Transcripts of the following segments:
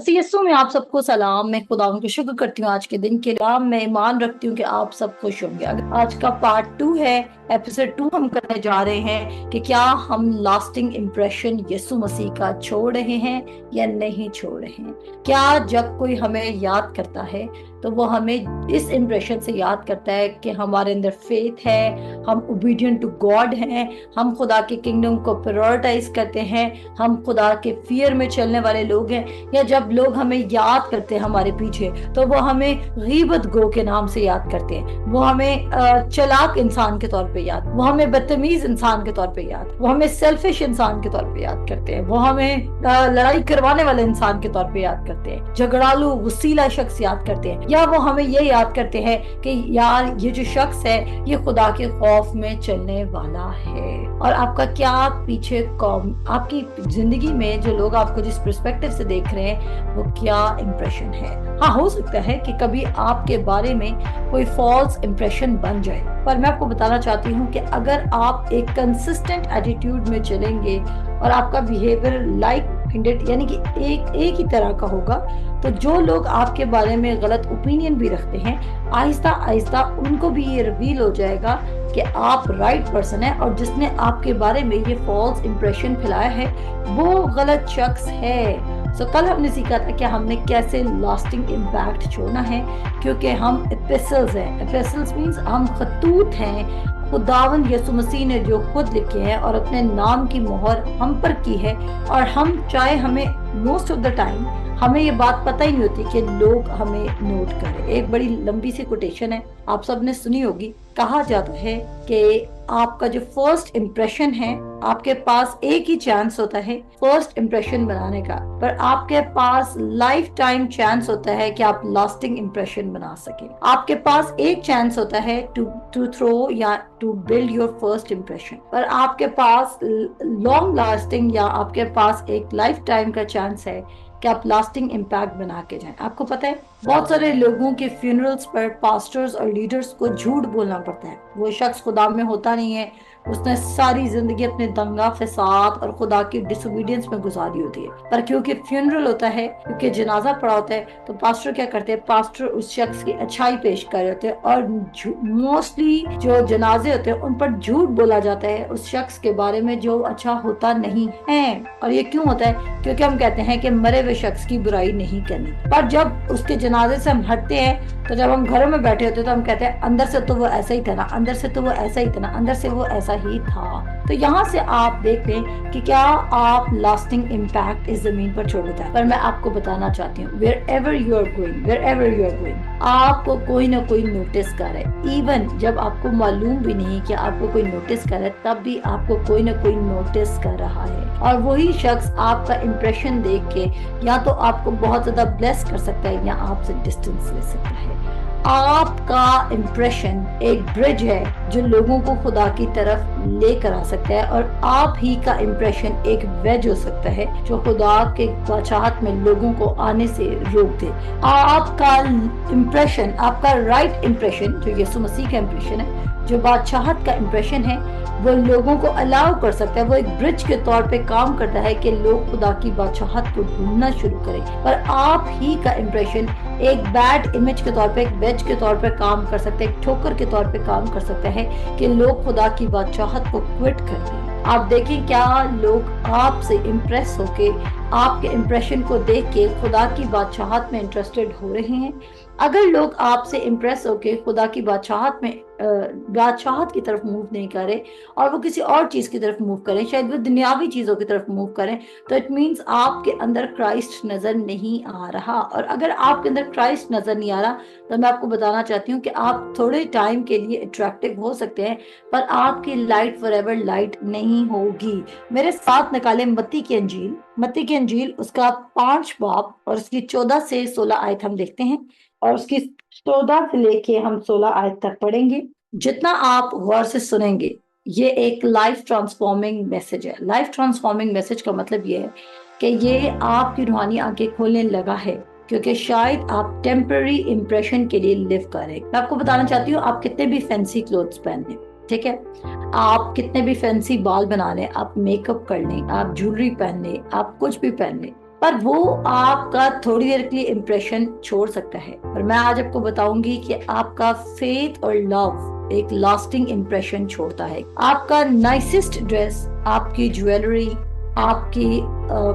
मसीह यस्सु में आप सबको सलाम। मैं खुदा उनका शुक्र करती हूँ आज के दिन के लिए। मैं ईमान रखती हूँ कि आप सब खुश होंगे। आज का पार्ट 2 है, एपिसोड 2 हम करने जा रहे हैं कि क्या हम लास्टिंग इम्प्रेशन यीशु मसीह का छोड़ रहे हैं या नहीं छोड़ रहे हैं। क्या जब कोई हमें याद करता है तो वो हमें इस इम्प्रेशन से याद करता है कि हमारे अंदर फेथ है, हम ओबीडिएंट टू गॉड हैं, हम खुदा के किंगडम को प्रायोरिटाइज करते हैं, हम खुदा के फियर में चलने वाले लोग हैं। या जब लोग हमें याद करते हैं हमारे पीछे तो वो हमें गीबत गो के नाम से याद करते हैं, वो हमें चालाक इंसान के तौर पे याद, वो हमें बदतमीज इंसान के तौर पे याद, वो हमें सेल्फिश इंसान के तौर पे याद करते हैं, वो हमें लड़ाई करवाने वाले इंसान के तौर पे याद करते हैं, झगड़ालू वसीला शख्स याद करते हैं, या वो हमें ये याद करते हैं कि यार ये जो शख्स है ये खुदा के खौफ में चलने वाला है। और आपका क्या पीछे आपकी जिंदगी में जो लोग आपको जिस पर्सपेक्टिव से देख रहे हैं वो क्या इम्प्रेशन है। हाँ, हो सकता है कि कभी आपके बारे में कोई फॉल्स इम्प्रेशन बन जाए, पर मैं आपको बताना चाहती हूँ कि अगर आप एक कंसिस्टेंट एटीट्यूड में चलेंगे और आपका बिहेवियर लाइक माइंडेड यानी कि एक ही तरह का होगा, तो जो लोग आपके बारे में गलत ओपिनियन भी रखते हैं, आहिस्ता आहिस्ता उनको भी ये रिवील हो जाएगा कि आप राइट पर्सन है और जिसने आपके बारे में ये फॉल्स इम्प्रेशन फैलाया है वो गलत शख्स है। कल हमने सीखा था कि हमने कैसे लास्टिंग इम्पैक्ट छोड़ना है, क्योंकि हम एपिसल्स हैं। एपिसल्स मींस हम खतूत हैं, खुदावंद यीशु मसीह ने जो खुद लिखे हैं और अपने नाम की मोहर हम पर की है। और हम चाहे हमें मोस्ट ऑफ द टाइम हमें ये बात पता ही नहीं होती कि लोग हमें नोट करें। एक बड़ी लंबी सी कोटेशन है, आप सबने सुनी होगी। कहा जाता है कि आपका जो फर्स्ट इम्प्रेशन है, आपके पास एक ही चांस होता है फर्स्ट इम्प्रेशन बनाने का, पर आपके पास लाइफ टाइम चांस होता है कि आप लास्टिंग इम्प्रेशन बना सके। आपके पास एक चांस होता है टू थ्रो या to build your first impression, पर आपके पास लॉन्ग लास्टिंग या आपके पास एक लाइफ टाइम का चांस है कि आप लास्टिंग इम्पैक्ट बना के जाएं। आपको पता है बहुत सारे लोगों के फ्यूनरल्स पर पास्टर्स और लीडर्स को झूठ बोलना पड़ता है। वो शख्स खुदा में होता नहीं है, उसने सारी जिंदगी अपने दंगा फसाद और खुदा की डिसोबीडियंस में गुजारी होती है, पर क्योंकि फ्यूनरल होता है, क्योंकि जनाजा पड़ा होता है, तो पास्टर क्या करते हैं, पास्टर उस शख्स की अच्छाई पेश कर रहे होते हैं और मोस्टली जो जनाजे होते हैं उन पर झूठ बोला जाता है उस शख्स के बारे में जो अच्छा होता नहीं है। और ये क्यों होता है? क्योंकि हम कहते हैं कि मरे हुए शख्स की बुराई नहीं करनी, पर जब उसके जनाजे से हम हटते हैं तो जब हम घरों में बैठे होते हैं तो हम कहते हैं अंदर से तो वो ऐसा ही था ना, अंदर से तो वो ऐसा ही था ना, अंदर से वो ऐसा ही था। तो यहाँ से आप देख लें कि क्या आप लास्टिंग इम्पैक्ट इस जमीन पर छोड़ देता है। पर मैं आपको बताना चाहती हूँ, wherever you are going, आपको कोई ना कोई नोटिस कर रहा है। इवन जब आपको मालूम भी नहीं कि आपको कोई नोटिस कर रहा है, तब भी आपको कोई ना कोई नोटिस कर रहा है। और वही शख्स आपका इम्प्रेशन देख के या तो आपको बहुत ज्यादा ब्लेस कर सकता है या आपसे डिस्टेंस ले सकता है। आपका इम्प्रेशन एक ब्रिज है जो लोगों को खुदा की तरफ लेकर आ सकता है, और आप ही का इम्प्रेशन एक वेज हो सकता है जो खुदा के बादशाहत में लोगों को आने से रोक दे। आपका इम्प्रेशन, आपका राइट इम्प्रेशन जो यीशु मसीह का इम्प्रेशन है, जो बादशाहत का इम्प्रेशन है, वो लोगों को अलाउ कर सकता है। वो एक ब्रिज के तौर पे काम करता है कि लोग खुदा की बादशाहत को ढूंढना शुरू करें। पर आप ही का इम्प्रेशन एक बैड इमेज के तौर पे, एक वेज के तौर पे काम कर सकता है, एक ठोकर के तौर पे काम कर सकता है कि लोग खुदा की बादशाहत को क्विट कर दें। आप देखें क्या लोग आपसे इम्प्रेस होके, आपके इम्प्रेशन को देख के खुदा की बादशाहत में इंटरेस्टेड हो रहे हैं। अगर लोग आपसे इम्प्रेस होके खुदा की बादशाहत में बादशाहत की तरफ मूव नहीं करे और वो किसी और चीज की तरफ मूव करें, शायद वो दुनियावी चीजों की तरफ मूव करें, तो इट मीन्स आपके अंदर क्राइस्ट नजर नहीं आ रहा। और अगर आपके अंदर क्राइस्ट नजर नहीं आ रहा तो मैं आपको बताना चाहती हूँ कि आप थोड़े टाइम के लिए अट्रैक्टिव हो सकते हैं, पर आपकी लाइट फॉरएवर लाइट नहीं होगी। मेरे साथ निकाले मत्ती की अंजील उसका 5 बाब और उसकी 14 से 16 आयत हम देखते हैं, और उसकी 14 से लेके हम 16 आयत तक पढ़ेंगे। जितना आप गौर से सुनेंगे ये एक लाइफ ट्रांसफॉर्मिंग मैसेज है। लाइफ ट्रांसफॉर्मिंग मैसेज का मतलब ये है कि ये आपकी रूहानी आंखें खोलने लगा है, क्योंकि शायद आप टेम्पररी इम्प्रेशन के लिए लिव कर रहे हैं। मैं आपको बताना चाहती हूँ, आप कितने भी फैंसी क्लोथ्स पहन लें, ठीक है, आप कितने भी फैंसी बाल बना लें, आप मेकअप कर लें, आप ज्वेलरी पहन लें, आप कुछ भी पहन लें, पर वो आपका थोड़ी देर के लिए इम्प्रेशन छोड़ सकता है। और मैं आज आपको बताऊंगी कि आपका फेथ और लव एक लास्टिंग इम्प्रेशन छोड़ता है। आपका नाइसेस्ट ड्रेस, आपकी ज्वेलरी, आपकी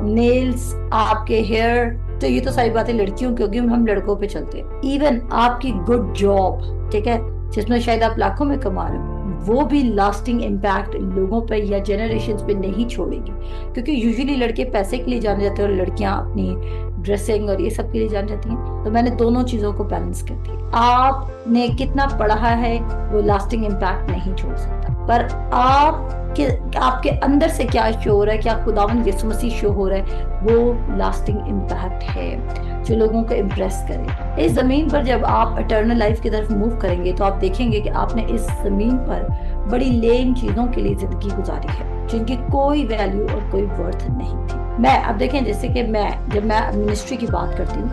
नेल्स, आपके हेयर, तो ये तो सारी बातें लड़कियों की होगी, हम लड़कों पे चलते हैं। इवन आपकी गुड जॉब, ठीक है, जिसमें शायद आप लाखों में कमा रहे हो, वो भी लास्टिंग इम्पैक्ट लोगों पे या जनरेशन्स पे नहीं छोड़ेगी। क्योंकि यूजुअली लड़के पैसे के लिए जाने जाते हैं और लड़कियां अपनी ड्रेसिंग और ये सब के लिए जान जाती हैं। तो मैंने दोनों चीजों को बैलेंस कर दिया। आपने कितना पढ़ा है वो लास्टिंग इम्पैक्ट नहीं छोड़ सकता, पर आपके अंदर से क्या शो हो रहा है, क्या खुदावंद यीशु मसीह शो हो रहा है, वो लास्टिंग इम्पैक्ट है जो लोगों को इम्प्रेस करे। इस जमीन पर जब आप इटर्नल लाइफ की तरफ मूव करेंगे तो आप देखेंगे कि आपने इस जमीन पर बड़ी लेम चीजों के लिए जिंदगी गुजारी है जिनकी कोई वैल्यू और कोई वर्थ नहीं थी। मैं अब देखें, जैसे कि जब मैं मिनिस्ट्री की बात करती हूँ,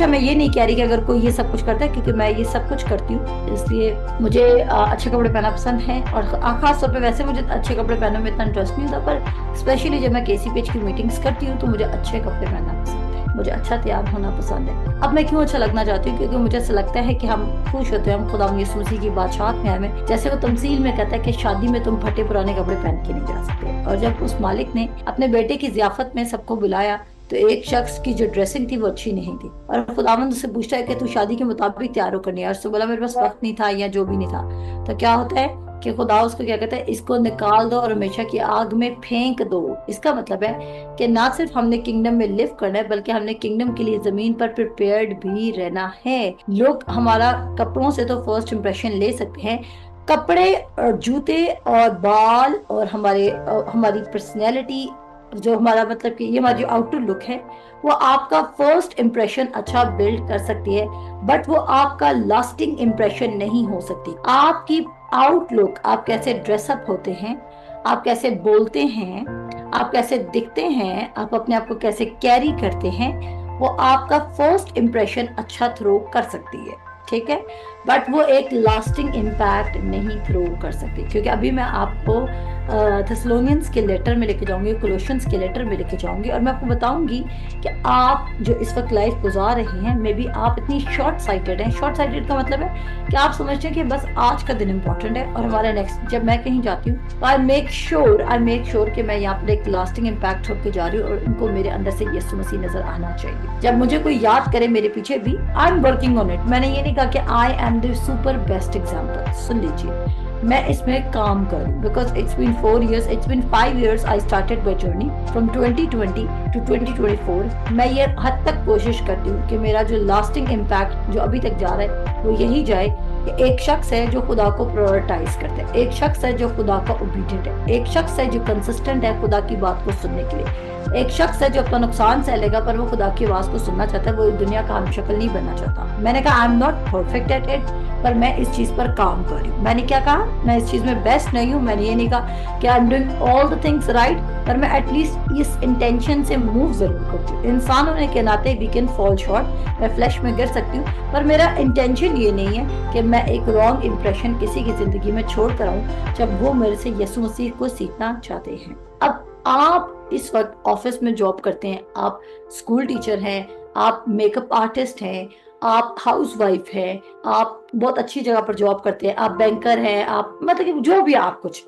मैं ये नहीं कह रही कि अगर कोई ये सब कुछ करता है, क्योंकि मैं ये सब कुछ करती हूँ इसलिए मुझे अच्छे कपड़े पहनना पसंद है। और खास तौर पे वैसे मुझे अच्छे कपड़े पहनने में इतना इंटरेस्ट नहीं होता, पर स्पेशली जब मैं KCPH की मीटिंग्स करती हूँ तो मुझे अच्छे कपड़े पहनना पसंद है, मुझे अच्छा तैयार होना पसंद है। अब मैं क्यों अच्छा लगना चाहती हूँ? क्योंकि मुझे ऐसा लगता है कि हम खुश होते हैं, हम खुदा यीशु मसीह की बादशाहत में हमें, जैसे वो तमसील में कहता है कि शादी में तुम फटे पुराने कपड़े पहन के नहीं जा सकते। और जब उस मालिक ने अपने बेटे की जियाफत में सबको बुलाया तो एक शख्स की जो ड्रेसिंग थी वो अच्छी नहीं थी, और खुदावंद उससे पूछता है कि तू शादी के मुताबिक तैयार होकर नहीं आया। उससे बोला मेरे पास वक्त नहीं था या जो भी नहीं था। तो क्या होता है कि खुदा उसको क्या कहता है, इसको निकाल दो और हमेशा की आग में फेंक दो। इसका मतलब है कि ना सिर्फ हमने किंगडम में लिव करना है, बल्कि हमने किंगडम के लिए जमीन पर प्रिपेयर्ड भी रहना है। लोग हमारा कपड़ों से तो फर्स्ट इंप्रेशन ले सकते हैं, कपड़े और जूते और बाल और हमारी पर्सनैलिटी, जो हमारा मतलब कि ये हमारी जो आउटर लुक है, वो आपका फर्स्ट इंप्रेशन अच्छा बिल्ड कर सकती है, बट वो आपका लास्टिंग इंप्रेशन नहीं हो सकती। आपकी आउटलुक, आप कैसे ड्रेसअप होते हैं, आप कैसे बोलते हैं, आप कैसे दिखते हैं, आप अपने आप को कैसे कैरी करते हैं, वो आपका फर्स्ट इंप्रेशन अच्छा थ्रो कर सकती है, ठीक है, बट वो एक लास्टिंग इम्पैक्ट नहीं थ्रो कर सकती। क्योंकि अभी मैं आपको थेसलोनियंस के लेटर में लेके जाऊंगी, कोलोशियंस के लेटर में लेके जाऊंगी, और मैं आपको बताऊंगी कि आप जो इस वक्त लाइफ गुजार रहे हैं, मे बी आप इतनी शॉर्ट साइटेड हैं। शॉर्ट साइटेड का मतलब है कि आप समझते हैं कि बस आज का दिन इंपॉर्टेंट है और हमारा नेक्स्ट, जब मैं कहीं जाती हूँ तो आई मेक श्योर कि मैं यहाँ पर एक लास्टिंग इम्पैक्ट छोड़ के जा रही हूँ और उनको मेरे अंदर से यीशु मसीह नजर आना चाहिए। जब मुझे कोई याद करे मेरे पीछे भी, I am working on it. मैंने ये नहीं कहा कि I am the super best example, सुन लीजिए, मैं इसमें काम करूं, because it's been 5 years I started my journey from 2020 to 2024। मैं ये हद तक कोशिश करती हूँ कि मेरा जो लास्टिंग इम्पैक्ट जो अभी तक जा रहा है वो यही जाए कि एक शख्स है जो खुदा को प्रायोरिटाइज करता है, एक शख्स है जो खुदा का ओबीडिएंट है, एक शख्स है जो कंसिस्टेंट है खुदा की बात को सुनने के लिए, एक शख्स है जो अपना नुकसान सह लेगा पर वो खुदा की आवाज को सुनना चाहता है, वो दुनिया का हम शक्ल नहीं बनना चाहता। मैंने कहा आई am not perfect at it, पर मैं इस चीज पर काम कर रही हूँ। मैंने क्या कहा, मैं इस चीज में बेस्ट नहीं हूँ, मैंने ये नहीं कहा कि I am doing all the things right, पर मैं एटलीस्ट इस इंटेंशन से मूव जरूर करती हूँ। इंसान होने के नाते वी कैन फॉल शॉर्ट, मैं फ्लैश में गिर सकती हूँ, पर मेरा इंटेंशन ये नहीं है कि मैं एक रॉन्ग इंप्रेशन किसी की जिंदगी में छोड़ कर आऊँ जब वो मेरे से यीशु मसीह को सीखना चाहते हैं। अब आप इस वक्त ऑफिस में जॉब करते हैं, आप स्कूल टीचर हैं, आप मेकअप आर्टिस्ट हैं, आप हाउस वाइफ हैं, आप बहुत अच्छी जगह पर जॉब करते हैं, आप बैंकर हैं, आप मतलब कि जो भी आप कुछ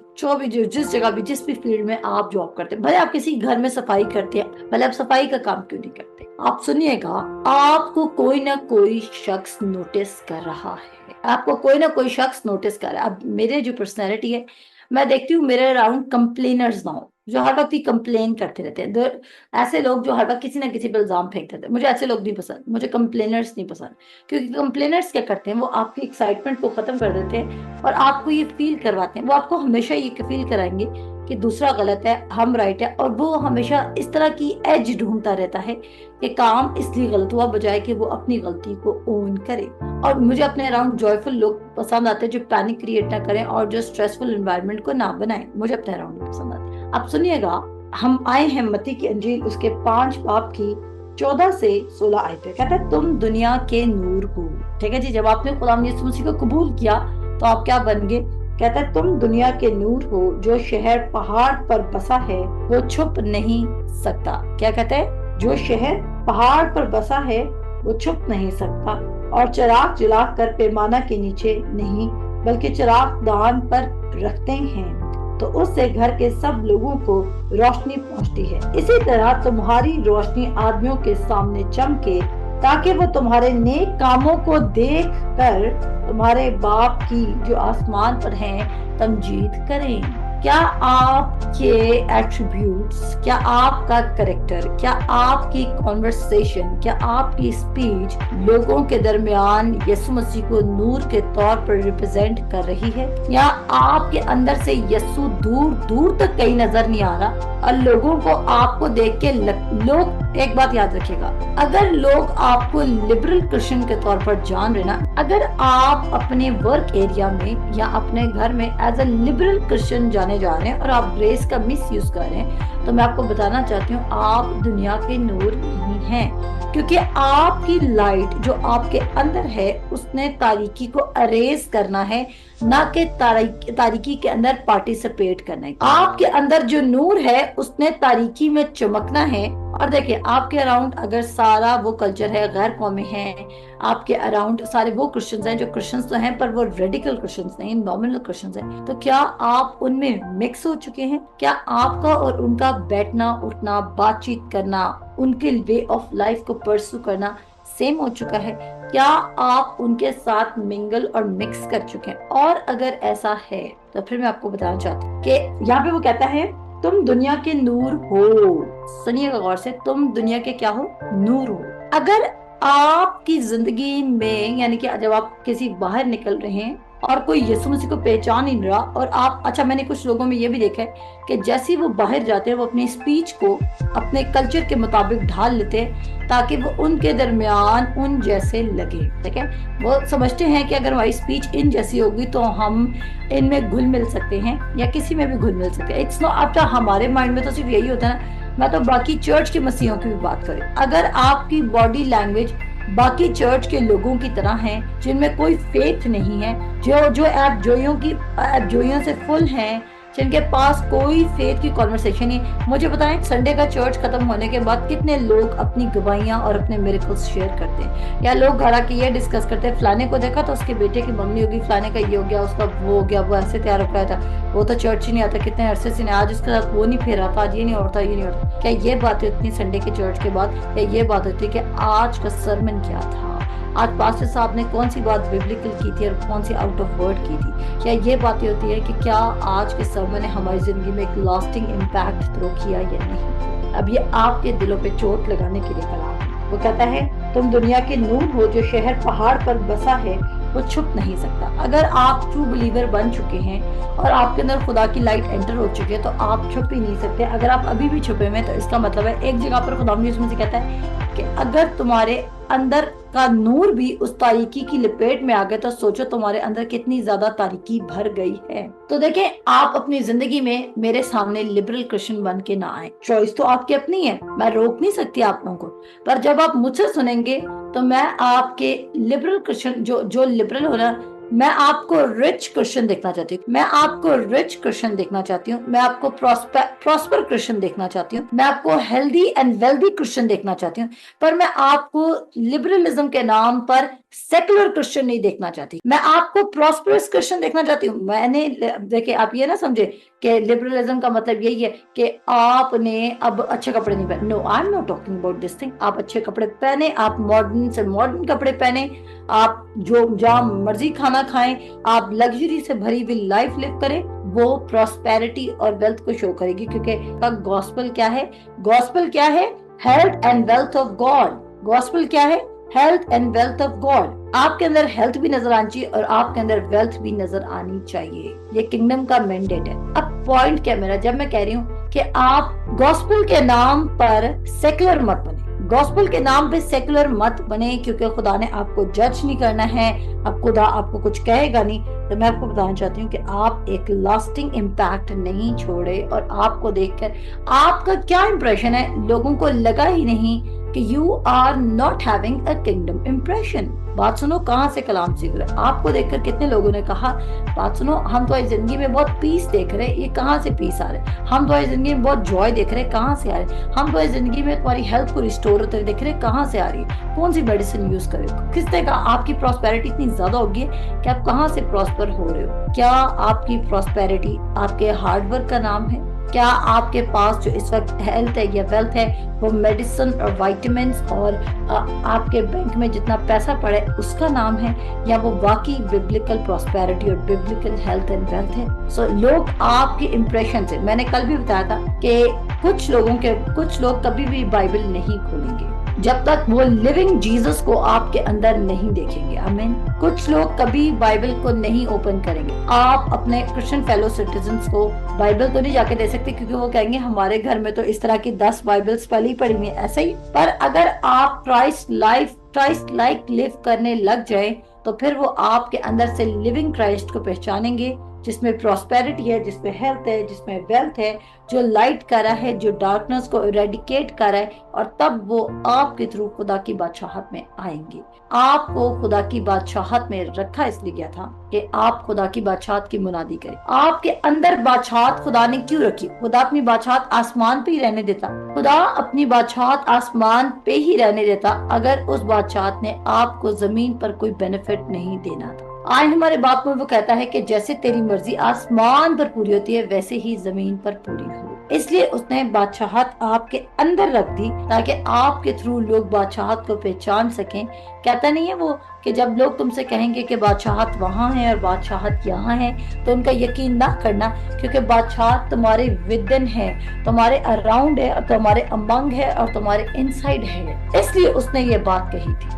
जिस जगह भी जिस भी फील्ड में आप जॉब करते हैं, भले आप किसी घर में सफाई करते हैं, भले आप सफाई का काम क्यों नहीं करते, आप सुनिएगा, आपको कोई ना कोई शख्स नोटिस कर रहा है, आपको कोई ना कोई शख्स नोटिस कर रहा है। अब मेरे जो पर्सनैलिटी है, मैं देखती हूँ मेरे अराउंड कंप्लेनर्स ना हो, जो हर वक्त ही कंप्लेन करते रहते हैं, ऐसे लोग जो हर वक्त किसी ना किसी पे इल्जाम फेंकते रहते हैं। मुझे ऐसे लोग नहीं पसंद, मुझे कंप्लेनर्स नहीं पसंद, क्योंकि कंप्लेनर्स क्या करते हैं, वो आपकी एक्साइटमेंट को खत्म कर देते हैं और आपको ये फील करवाते हैं, वो आपको हमेशा ये फील कराएंगे कि दूसरा गलत है, हम राइट है, और वो हमेशा इस तरह की एज ढूंढता रहता है कि काम इसलिए गलत हुआ बजाय कि वो अपनी गलती को ओन करे। और मुझे अपने अराउंड जॉयफुल लोग पसंद आते हैं जो पैनिक क्रिएट ना करें और जो स्ट्रेसफुल एनवायरनमेंट को ना बनाएं, मुझे अपने अराउंड पसंद आते हैं। अब सुनिएगा, हम आए हैं मत्ती की अंजील उसके 5 बाब की 14 से 16 आयतें। कहता है तुम दुनिया के नूर हो, ठीक है जी। जब आपने खुदा यीशु मसीह को कबूल किया तो आप क्या बन गए? कहता है तुम दुनिया के नूर हो, जो शहर पहाड़ पर बसा है वो छुप नहीं सकता। क्या कहता है? जो शहर पहाड़ पर बसा है वो छुप नहीं सकता, और चिराग जला कर पैमाना के नीचे नहीं बल्कि चिराग दान पर रखते हैं तो उससे घर के सब लोगों को रोशनी पहुंचती है। इसी तरह तुम्हारी रोशनी आदमियों के सामने चमके, ताकि वो तुम्हारे नेक कामों को देख कर तुम्हारे बाप की जो आसमान पर हैं तमजीद करें। क्या आपके एट्रीब्यूट्स, क्या आपका कैरेक्टर, क्या आपकी कॉन्वर्सेशन, क्या आपकी स्पीच लोगों के दरमियान यीशु मसीह को नूर के तौर पर रिप्रेजेंट कर रही है, या आपके अंदर से यीशु दूर दूर तक कहीं नजर नहीं आ रहा और लोगों को आपको देख के लोग, एक बात याद रखिएगा, अगर लोग आपको लिबरल क्रिश्चियन के तौर पर जान रहे ना, अगर आप अपने वर्क एरिया में या अपने घर में एज अ लिबरल क्रिश्चियन जाने जा रहे हैं और आप ग्रेस का मिस यूज कर रहे हैं, तो मैं आपको बताना चाहती हूँ आप दुनिया के नूर नहीं हैं, क्योंकि आपकी लाइट जो आपके अंदर है उसने तारीकी को अरेज करना है, ना कि तारीकी के अंदर पार्टिसिपेट करना है। आपके अंदर जो नूर है उसने तारीकी में चमकना है। और देखिए आपके अराउंड अगर सारा वो कल्चर है, गैर कौमी है, आपके अराउंड सारे वो क्रिश्चियंस हैं जो क्रिश्चियंस तो हैं पर वो रेडिकल क्रिश्चियंस नहीं, नॉमिनल क्रिश्चियंस हैं, तो क्या आप उनमें मिक्स हो चुके हैं? क्या आपका और उनका बैठना उठना, बातचीत करना, उनके वे ऑफ लाइफ को परसू करना सेम हो चुका है? क्या आप उनके साथ मिंगल और मिक्स कर चुके हैं? और अगर ऐसा है तो फिर मैं आपको बताना चाहती हूँ कि यहाँ पे वो कहता है तुम दुनिया के नूर हो। सुनिएगा गौर से, तुम दुनिया के क्या हो? नूर हो। अगर आपकी जिंदगी में, यानी कि जब आप किसी बाहर निकल रहे हैं और कोई यीशु मसीह को पहचान नहीं रहा, और आप, अच्छा मैंने कुछ लोगों में ये भी देखा है कि जैसे वो बाहर जाते हैं वो अपनी स्पीच को अपने कल्चर के मुताबिक ढाल लेते हैं ताकि वो उनके दरमियान उन जैसे लगे। ठीक है, वो समझते हैं कि अगर हमारी स्पीच इन जैसी होगी तो हम इनमें घुल मिल सकते हैं या किसी में भी घुल मिल सकते हैं। इट्स नॉट, अब तो हमारे माइंड में तो सिर्फ यही होता है ना। मैं तो बाकी चर्च के मसीहों की भी बात करें, अगर आपकी बॉडी लैंग्वेज बाकी चर्च के लोगों की तरह हैं जिनमें कोई फेथ नहीं है, जो एबजोइयों से फुल हैं, जिनके पास कोई फेथ की कॉन्वर्सेशन नहीं। मुझे बताएं संडे का चर्च खत्म होने के बाद कितने लोग अपनी गवाहियां और अपने मिरेकल्स शेयर करते हैं, या लोग घर आके ये डिस्कस करते हैं फलाने को देखा तो उसके बेटे की मंगनी होगी, फलाने का ये हो गया, उसका वो हो गया, वो ऐसे तैयार हो गया था, वो तो चर्च ही नहीं आता, कितने अरसे से आज उसके साथ वो नहीं फेरा था, आज ये नहीं होता, ये नहीं होता। क्या ये बात होती है संडे के चर्च के बाद? या ये बात होती है कि आज का सरमन क्या था, आज पास्टर साहब ने कौन सी बात बिब्लिकल की थी और कौन सी आउट ऑफ वर्ड की थी? क्या ये बातें होती है कि क्या आज के सरमन ने हमारी जिंदगी में एक लास्टिंग इम्पैक्ट थ्रो किया या नहीं? अब ये आपके दिलों पे चोट लगाने के लिए कलाम है। वो कहता है तुम दुनिया के नूर हो, जो शहर पहाड़ पर बसा है वो छुप नहीं सकता। अगर आप ट्रू बिलीवर बन चुके हैं और आपके अंदर खुदा की लाइट एंटर हो चुकी है तो आप छुप ही नहीं सकते। अगर आप अभी भी छुपे हुए तो इसका मतलब है, एक जगह पर खुदा उसमें से कहता है कि अगर तुम्हारे अंदर का नूर भी उस तारीकी की लपेट में आ गया तो सोचो तुम्हारे अंदर कितनी ज्यादा तारीकी भर गई है। तो देखें, आप अपनी जिंदगी में मेरे सामने लिबरल क्रिश्चियन बन के ना आए, चॉइस तो आपकी अपनी है, मैं रोक नहीं सकती आप लोगों को, पर जब आप मुझसे सुनेंगे तो मैं आपके लिबरल क्रिश्चियन, जो लिबरल हो रहा, मैं आपको रिच क्रिश्चियन देखना चाहती हूँ, मैं आपको रिच क्रिश्चियन देखना चाहती हूँ, मैं आपको प्रॉस्पर क्रिश्चियन देखना चाहती हूँ, मैं आपको हेल्दी एंड वेल्दी क्रिश्चियन देखना चाहती हूँ, पर मैं आपको लिबरलिज्म के नाम पर सेकुलर क्रिश्चियन नहीं देखना चाहती, मैं आपको प्रॉस्परस क्रिश्चियन देखना चाहती हूँ। मैंने देखिए, आप ये ना समझे कि लिबरलिज्म का मतलब यही है कि आपने अब अच्छे कपड़े नहीं पहने। No, I am not talking about this thing. आप अच्छे कपड़े पहने, आप मॉडर्न से मॉडर्न कपड़े पहने, आप जो जहाँ मर्जी खाना खाएं, आप लग्जरी से भरी हुई लाइफ लिव करें, वो प्रॉस्पेरिटी और वेल्थ को शो करेगी। क्योंकि गॉस्पेल क्या है? गॉस्पेल क्या है? Health and wealth of God. Gospel क्या है? Health and wealth of God. आपके अंदर हेल्थ भी नजर आनी चाहिए और आपके अंदर वेल्थ भी नजर आनी चाहिए। ये किंगडम का मैंडेट है। अब पॉइंट क्या मेरा, जब मैं कह रही हूँ कि आप गॉस्पेल के नाम पर सेकुलर मत बने, गॉस्पेल के नाम पे सेकुलर मत बने, क्योंकि खुदा ने आपको जज नहीं करना है, अब खुदा आपको कुछ कहेगा नहीं। तो मैं आपको बताना चाहती हूँ कि आप एक लास्टिंग इम्पैक्ट नहीं छोड़े, और आपको देखकर आपका क्या इंप्रेशन है, लोगों को लगा ही नहीं کہ you are not having a kingdom impression. بات سنو کہاں سے کلام سیکھ رہے. آپ کو دیکھ کر کتنے لوگوں نے کہا بات سنو ہم تمہاری زندگی میں بہت پیس دیکھ رہے, یہ کہاں سے پیس آ رہے, ہم تمہاری زندگی میں بہت جوائے دیکھ رہے, کہاں سے آ رہے, ہم تمہاری زندگی میں تمہاری ہیلتھ کو ریسٹور ہوتے دیکھ رہے, کہاں سے آ رہی ہے, کون سی میڈیسن یوز کرے ہو, کس نے کہا آپ کی پراسپیرٹی اتنی زیادہ ہوگی کہ آپ کہاں سے پراسپر ہو رہے ہو. کیا آپ کی پراسپیرٹی آپ کے ہارڈ ورک کا نام ہے؟ کیا آپ کے پاس جو اس وقت ہیلتھ ہے یا ویلتھ ہے وہ میڈیسن اور وائٹامنس اور آپ کے بینک میں جتنا پیسہ پڑے اس کا نام ہے, یا وہ واقعی ببلیکل پراسپیرٹی اور ببلیکل ہیلتھ اینڈ ویلتھ ہے؟ سو لوگ آپ کے امپریشن سے, میں نے کل بھی بتایا تھا کہ کچھ لوگ کبھی بھی بائبل نہیں کھولیں گے جب تک وہ لیونگ جیزس کو آپ کے اندر نہیں دیکھیں گے. آمین. کچھ لوگ کبھی بائبل کو نہیں اوپن کریں گے. آپ اپنے کرسچن فیلو سٹیزنز کو بائبل تو نہیں جا کے دے سکتے کیونکہ وہ کہیں گے ہمارے گھر میں تو اس طرح کی 10 بائبلز پہلے ہی پڑھی ہوئی ہیں. ایسا ہی پر اگر آپ کرائسٹ لائک لیو کرنے لگ جائیں تو پھر وہ آپ کے اندر سے لیونگ کرائسٹ کو پہچانیں گے, جس میں پراسپیرٹی ہے, جس میں ہیلتھ ہے, جس میں ویلتھ ہے, جو لائٹ کر رہا ہے, جو ڈارکنس کو ایریڈیکیٹ کر رہا ہے, اور تب وہ آپ کے تھرو خدا کی بادشاہت میں آئیں گے. آپ کو خدا کی بادشاہت میں رکھا اس لیے گیا تھا کہ آپ خدا کی بادشاہت کی منادی کریں. آپ کے اندر بادشاہت خدا نے کیوں رکھی؟ خدا اپنی بادشاہت آسمان پہ ہی رہنے دیتا. خدا اپنی بادشاہت آسمان پہ ہی رہنے دیتا اگر اس بادشاہت نے آپ کو زمین پر کوئی بینیفٹ نہیں دینا تھا. آج ہمارے باپ میں وہ کہتا ہے کہ جیسے تیری مرضی آسمان پر پوری ہوتی ہے ویسے ہی زمین پر پوری ہو. اس لیے اس نے بادشاہت آپ کے اندر رکھ دی تاکہ آپ کے تھرو لوگ بادشاہت کو پہچان سکیں. کہتا نہیں ہے وہ کہ جب لوگ تم سے کہیں گے کہ بادشاہت وہاں ہے اور بادشاہت یہاں ہے تو ان کا یقین نہ کرنا, کیونکہ بادشاہت تمہارے ودن ہے, تمہارے اراؤنڈ ہے, اور تمہارے امنگ ہے, اور تمہارے انسائیڈ ہے. اس لیے اس نے یہ بات کہی تھی.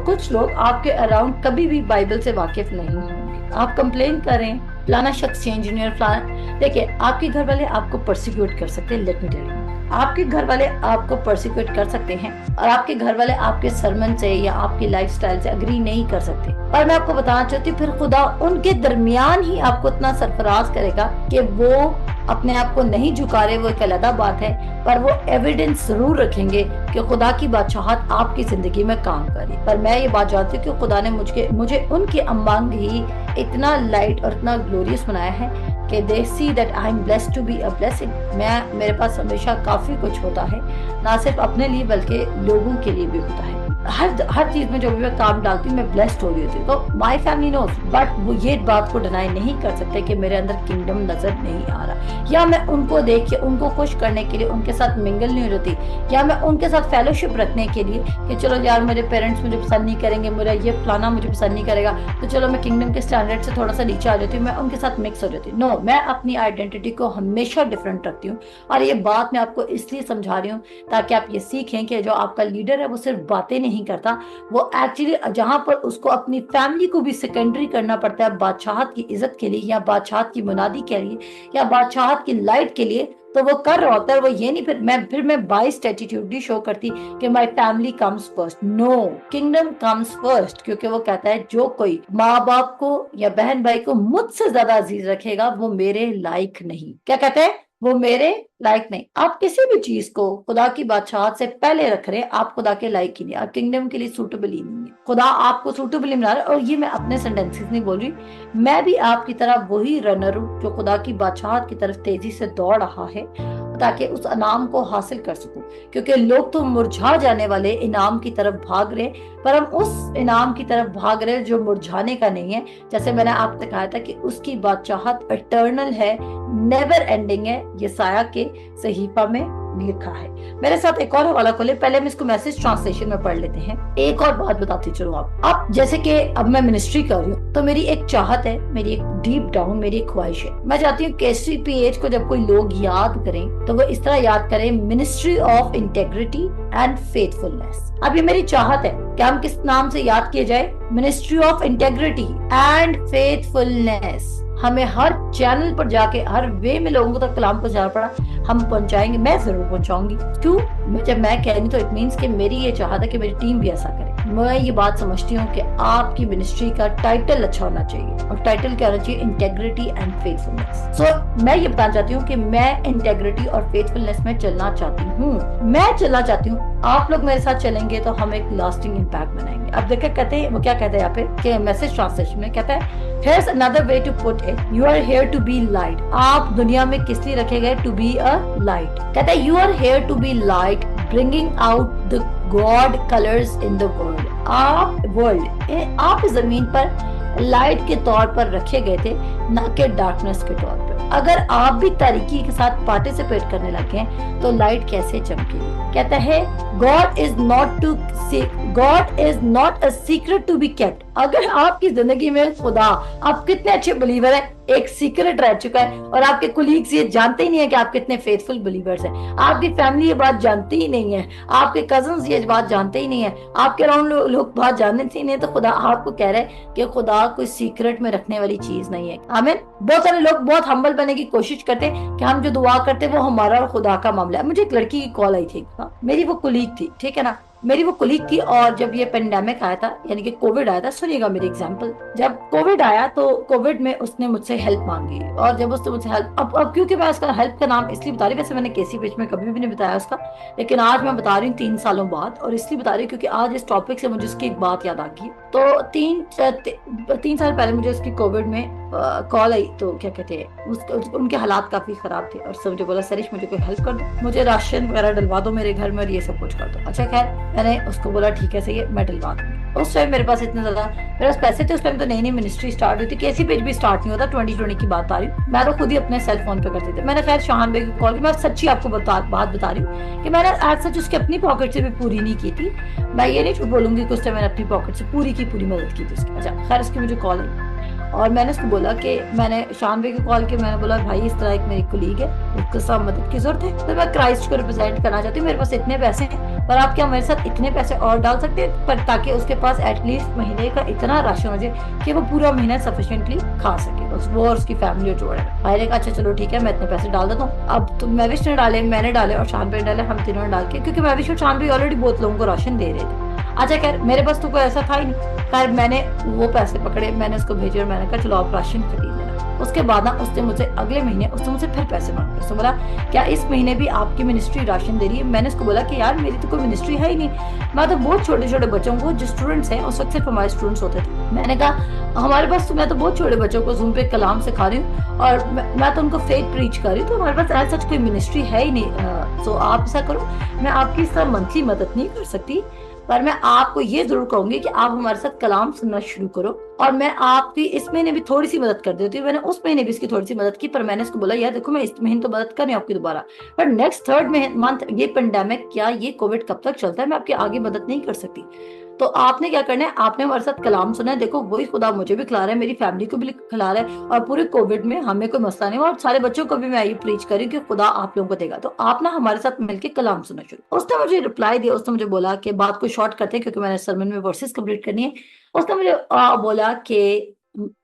کچھ لوگ آپ کے اراؤنڈ کبھی بھی بائبل سے واقف نہیں ہوں گے. آپ کمپلین کریں فلانا شخص انجینئر فلانا, دیکھیں آپ کے گھر والے آپ کو پرسیکیوٹ کر سکتے ہیں. لیٹ می ٹیل یو, آپ کے گھر والے آپ کو پرسیکیوٹ کر سکتے ہیں اور آپ کے گھر والے آپ کے سرمن سے یا آپ کی لائف سٹائل سے اگری نہیں کر سکتے. اور میں آپ کو بتانا چاہتی ہوں پھر خدا ان کے درمیان ہی آپ کو اتنا سرفراز کرے گا کہ وہ اپنے آپ کو نہیں جھکا رہے, وہ ایک علیحدہ بات ہے, پر وہ ایویڈنس ضرور رکھیں گے کہ خدا کی بادشاہت آپ کی زندگی میں کام کری. پر میں یہ بات جانتی ہوں کہ خدا نے مجھے ان کے امانگ ہی اتنا لائٹ اور اتنا گلوریس بنایا ہے کہ they see that I am blessed to be a blessing. میرے پاس ہمیشہ کافی کچھ ہوتا ہے, نہ صرف اپنے لیے بلکہ لوگوں کے لیے بھی ہوتا ہے. ہر چیز میں جو بھی میں کام ڈالتی ہوں میں بلیسڈ ہو رہی ہوتی ہوں. تو مائی فیملی نوز, بٹ وہ یہ بات کو ڈینائی نہیں کر سکتے کہ میرے اندر کنگڈم نظر نہیں آ رہا, یا میں ان کو دیکھ کے ان کو خوش کرنے کے لیے ان کے ساتھ منگل نہیں ہوتی, یا میں ان کے ساتھ فیلوشپ رکھنے کے لیے کہ چلو یار میرے پیرنٹس مجھے پسند نہیں کریں گے, میرا یہ فلانا مجھے پسند نہیں کرے گا, تو چلو میں کنگڈم کے سٹینڈرڈ سے تھوڑا سا نیچے آ جاتی ہوں, میں ان کے ساتھ مکس ہو جاتی ہوں. نو, میں اپنی آئیڈینٹی کو ہمیشہ ڈفرینٹ رکھتی ہوں. اور یہ بات میں آپ کو اس لیے سمجھا رہی ہوں تاکہ آپ یہ سیکھیں کہ جو آپ کا لیڈر ہے وہ صرف باتیں نہیں کرتا, وہ ایکچولی جہاں پر اس کو اپنی فیملی کو بھی سیکنڈری کرنا پڑتا ہے بادشاہت کی عزت کے لیے, یا بادشاہت کی منادی کے لیے, یا بادشاہت کی لائٹ کے لیے, تو وہ کر رہا ہوتا ہے. وہ یہ نہیں پھر میں بائسڈ ایٹیٹیوڈ نہیں شو کرتی کہ my family comes first. No, kingdom comes first, کیونکہ وہ کہتا ہے جو کوئی ماں باپ کو یا بہن بھائی کو مجھ سے زیادہ عزیز رکھے گا وہ میرے لائق نہیں. کیا کہتے ہیں؟ وہ میرے لائق نہیں. آپ کسی بھی چیز کو خدا کی بادشاہت سے پہلے رکھ رہے, آپ خدا کے لائق ہی نہیں, آپ کنگڈم کے لیے سوٹیبل ہی نہیں ہے. خدا آپ کو سوٹیبل بنا رہا ہے. اور یہ میں اپنے سینٹینسز نہیں بول رہی, میں بھی آپ کی طرح وہی رنر ہوں جو خدا کی بادشاہت کی طرف تیزی سے دوڑ رہا ہے تاکہ اس انعام کو حاصل کر سکوں. کیونکہ لوگ تو مرجھا جانے والے انعام کی طرف بھاگ رہے, پر ہم اس انعام کی طرف بھاگ رہے جو مرجھانے کا نہیں ہے. جیسے میں نے آپ سے کہا تھا کہ اس کی بادشاہت اٹرنل ہے, نیور اینڈنگ ہے. یہ سایہ کے صحیفہ میں لکھا ہے. میرے ساتھ ایک اور حوالہ کھولے, پہلے ہم اس کو میسج ٹرانسلیشن میں پڑھ لیتے ہیں. ایک اور بات بتاتی چلو آپ, اب جیسے کہ اب میں منسٹری کر رہی ہوں تو میری ایک چاہت ہے, میری ایک ڈیپ ڈاؤن میری ایک خواہش ہے, میں چاہتی ہوں کیسری پی ایچ کو جب کوئی لوگ یاد کریں تو وہ اس طرح یاد کریں, منسٹری آف انٹیگریٹی اینڈ فیتھفلنس. اب یہ میری چاہت ہے کہ ہم کس نام سے یاد کیے جائے, منسٹری آف انٹیگریٹی اینڈ فیتھفلنس. ہمیں ہر چینل پر جا کے ہر وے میں لوگوں تک کلام پہنچانا پڑا, ہم پہنچائیں گے, میں ضرور پہنچاؤں گی. کیوں؟ جب میں کہہ رہی تو اٹ مینس کہ میری یہ چاہت ہے کہ میری ٹیم بھی ایسا کرے. میں یہ بات سمجھتی ہوں کہ آپ کی منسٹری کا ٹائٹل اچھا ہونا چاہیے، اور ٹائٹل کیا ہونا چاہیے؟ Integrity and فیتھفلنس۔ سو میں یہ بتانا چاہتی ہوں کہ میں انٹیگریٹی اور فیتھفلنس میں چلنا چاہتی ہوں، میں چلنا چاہتی ہوں، آپ لوگ میرے ساتھ چلیں گے تو ہم ایک لاسٹنگ امپیکٹ بنائیں گے۔ اب دیکھیں کہتے ہیں، وہ کیا کہتے ہیں یہاں پہ کہ میسج ٹرانسلیشن میں کہتا ہے Here's another way to put it. You are here to be light. آپ دنیا میں کس لیے رکھے گئے؟ To be a light. کہتا ہے You are here to be light, bringing out the God colors in the world. آپ زمین پر لائٹ کے طور پر رکھے گئے تھے، نہ کہ ڈارکنس کے طور پر۔ اگر آپ بھی تاریکی کے ساتھ پارٹیسپیٹ کرنے لگے تو لائٹ کیسے چمکے گی؟ کہتا ہے God is not a secret to be kept. اگر آپ کی زندگی میں خدا، آپ کتنے اچھے بلیور ہیں، ایک سیکرٹ رہ چکا ہے، اور آپ کے کولیگز یہ جانتے ہی نہیں ہیں کہ آپ کتنے فیتھفل بلیورز ہیں، آپ کی فیملی یہ بات جانتی ہی نہیں ہے، آپ کے کزنز یہ بات جانتے ہی نہیں ہیں، آپ کے اراؤنڈ لوگ بات جانتے ہی نہیں، تو خدا آپ کو کہہ رہے ہیں کہ خدا کوئی سیکرٹ میں رکھنے والی چیز نہیں ہے۔ آمین۔ بہت سارے لوگ بہت ہمبل بننے کی کوشش کرتے ہیں کہ ہم جو دعا کرتے وہ ہمارا اور خدا کا معاملہ ہے۔ مجھے ایک لڑکی کی کال آئی تھی، میری وہ کولیگ تھی، ٹھیک ہے نا، میری وہ کولیگ تھی، اور جب یہ پینڈیمک آیا تھا، یعنی کہ کووڈ آیا تھا، سنیے گا میری ایگزامپل، جب کووڈ آیا تو کووڈ میں اس نے مجھ سے ہیلپ مانگی، اور جب اس نے مجھ سے ہیلپ، اب کیونکہ میں اس کا ہیلپ کا نام اس لیے بتا رہی، ویسے میں نے کیسی پیج میں کبھی بھی نہیں بتایا اس کا، لیکن آج میں بتا رہی ہوں 3 سالوں بعد، اور اس لیے بتا رہی ہوں کیونکہ آج اس ٹاپک سے مجھے اس کی ایک بات یاد آ گئی۔ تو 3 سال پہلے مجھے اس کی کووڈ میں کال آئی، تو کیا کہتے ہیں ان کے حالات کافی خراب تھے، اور مجھے بولا سریش مجھے کوئی ہیلپ کر دو، مجھے راشن وغیرہ ڈلوا دو میرے گھر میں، اور یہ سب کچھ کر دو۔ اچھا خیر، میں نے اس کو بولا ٹھیک ہے صحیح ہے، میں ڈلوا دوں گی۔ اس ٹائم میرے پاس اتنے زیادہ میرے پاس پیسے تھے، اس ٹائم تو نئی نئی منسٹری سٹارٹ ہوئی تھی، کیسی پیج بھی سٹارٹ نہیں ہوتا، 2020 کی بات آ رہی ہوں، میں تو خود ہی اپنے سیل فون پہ کرتی تھی۔ میں نے خیر شاہان بھائی کو کال کی، میں سچی آپ کو بات بتا رہی ہوں کہ میں نے ایز سچ اس کی اپنی پاکٹ سے بھی پوری نہیں کی تھی، میں یہ نہیں بولوں گی کہ اس ٹائم میں نے اپنی پاکٹ سے پوری کی پوری مدد کی تھی اس کی۔ اچھا خیر، اس کی مجھے کال آئی، اور میں نے اس کو بولا کہ میں نے شان بھائی کو کال کی، میں نے بولا بھائی اس طرح ایک میری کولیگ ہے، اس کے ساتھ مدد کی ضرورت ہے، تو میں کرائسٹ کو ریپرزینٹ کرنا چاہتی ہوں، میرے پاس اتنے پیسے ہیں، پر آپ کیا میرے ساتھ اتنے پیسے اور ڈال سکتے ہیں، پر تاکہ اس کے پاس ایٹ لیسٹ مہینے کا اتنا راشن ہو جائے کہ وہ پورا مہینہ سفیشینٹلی کھا سکے، وہ اور اس کی فیملی جو ہے۔ بھائی نے کہا اچھا چلو ٹھیک ہے، میں اتنے پیسے ڈال دیتا ہوں۔ اب تو میوش نے ڈالے، میں نے ڈالے، اور شان بھائی نے ڈالے، ہم تینوں نے ڈال کے، کیونکہ میوش اور شان بھائی آلریڈی بہت لوگوں کو راشن دے رہے تھے۔ اچھا خیر، میرے پاس تو کوئی ایسا تھا ہی نہیں، خیر میں نے وہ پیسے پکڑے، میں نے اس کو بھیجے، اور میں نے کہا چلو آپ راشن خرید لینا۔ اس کے بعد اس نے مجھے اگلے مہینے اس نے مجھ سے پھر پیسے مانگے، اس نے بولا کیا اس مہینے بھی آپ کی منسٹری راشن دے رہی ہے؟ میں نے اس کو بولا کہ یار میری تو کوئی منسٹری ہے ہی نہیں، میں تو بہت چھوٹے چھوٹے بچوں کو، جو اسٹوڈنٹس ہیں اس وقت صرف ہمارے اسٹوڈنٹس ہوتے تھے، میں نے کہا ہمارے پاس تو، میں تو بہت چھوٹے بچوں کو زوم پہ کلام سکھا رہی ہوں، اور میں تو ان کو فیتھ پریچ کر رہی ہوں، تو ہمارے پاس ایسا سچ کوئی منسٹری ہے ہی نہیں، سو آپ ایسا کرو، میں آپ کی اس طرح منتھلی مدد نہیں کر سکتی، پر میں آپ کو یہ ضرور کہوں گی کہ آپ ہمارے ساتھ کلام سننا شروع کرو، اور میں آپ کی اس مہینے بھی تھوڑی سی مدد کر دیتی ہوں۔ میں نے اس مہینے بھی اس کی تھوڑی سی مدد کی، پر میں نے اس کو بولا یار دیکھو میں اس مہینے تو مدد کر رہی ہوں آپ کی دوبارہ، پر نیکسٹ 3rd منتھ یہ پینڈیمک کیا یہ کووڈ کب تک چلتا ہے، میں آپ کی آگے مدد نہیں کر سکتی۔ تو آپ نے کیا کرنا ہے، آپ نے ہمارے ساتھ کلام سنا ہے، دیکھو وہی خدا مجھے بھی کھلا رہا ہے، میری فیملی کو بھی کھلا رہا ہے، اور پورے کووڈ میں ہمیں کوئی مسئلہ نہیں ہوا، اور سارے بچوں کو بھی میں یہ پریچ کر رہی ہوں کہ خدا آپ لوگوں کو دے گا، تو آپ نا ہمارے ساتھ مل کے کلام سننا شروع۔ اس نے مجھے رپلائی دیا، اس نے مجھے بولا کہ بات کو شارٹ کرتے ہیں کیونکہ میں نے سرمن میں ورسز کمپلیٹ کرنی ہے، اس نے مجھے بولا کہ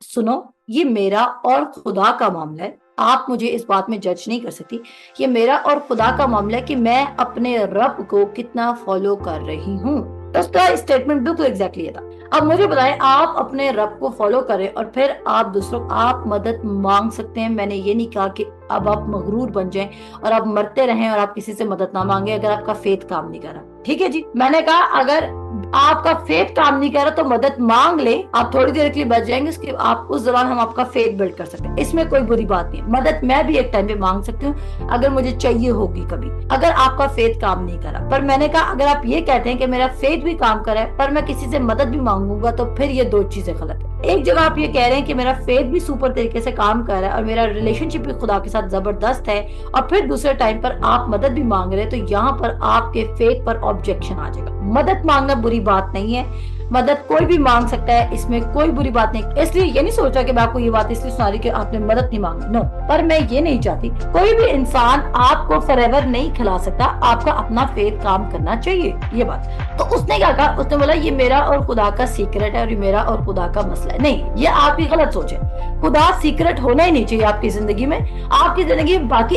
سنو یہ میرا اور خدا کا معاملہ ہے، آپ مجھے اس بات میں جج نہیں کر سکتی، یہ میرا اور خدا کا معاملہ ہے کہ میں اپنے رب کو کتنا فالو کر رہی ہوں۔ اس کا اسٹیٹمنٹ بالکل ایگزیکٹلی یہ تھا۔ اب مجھے بتائیں، آپ اپنے رب کو فالو کریں اور پھر آپ دوسروں آپ مدد مانگ سکتے ہیں، میں نے یہ نہیں کہا کہ اب آپ مغرور بن جائیں اور آپ مرتے رہیں اور آپ کسی سے مدد نہ مانگیں اگر آپ کا فیتھ کام نہیں کر رہا، ٹھیک ہے جی۔ میں نے کہا اگر آپ کا فیتھ کام نہیں کر رہا تو مدد مانگ لیں، آپ تھوڑی دیر کے لیے بچ جائیں گے، اس کے آپ اس دوران ہم آپ کا فیتھ بلڈ کر سکتے ہیں، اس میں کوئی بری بات نہیں ہے، مدد میں بھی ایک ٹائم پہ مانگ سکتی ہوں اگر مجھے چاہیے ہوگی کبھی، اگر آپ کا فیتھ کام نہیں کرا۔ پر میں نے کہا اگر آپ یہ کہتے ہیں کہ میرا فیتھ بھی کام کرا ہے پر میں کسی سے مدد بھی مانگوں گا تو پھر یہ 2 چیزیں غلط ہیں۔ ایک جگہ آپ یہ کہہ رہے ہیں کہ میرا فیتھ بھی سپر طریقے سے کام کر رہا ہے اور میرا ریلیشن شپ بھی خدا کے ساتھ زبردست ہے، اور پھر دوسرے ٹائم پر آپ مدد بھی مانگ رہے ہیں، تو یہاں پر آپ کے فیتھ پر آبجیکشن آ جائے گا۔ مدد مانگنا بری بات نہیں ہے، मदद कोई भी मांग सकता है, इसमें कोई बुरी बात नहीं। इसलिए ये नहीं सोचा कि मैं आपको ये बात इसलिए सुना रही कि आपने मदद नहीं मांगी, नो। पर मैं ये नहीं चाहती, कोई भी इंसान आपको फॉरएवर नहीं खिला सकता, आपका अपना फेथ काम करना चाहिए, ये बात। तो उसने क्या कहा, उसने बोला ये मेरा और खुदा का सीक्रेट है और ये मेरा और खुदा का मसला है। नहीं, ये आपकी गलत सोच है। खुदा सीक्रेट होना ही नहीं चाहिए आपकी जिंदगी में। आपकी जिंदगी में बाकी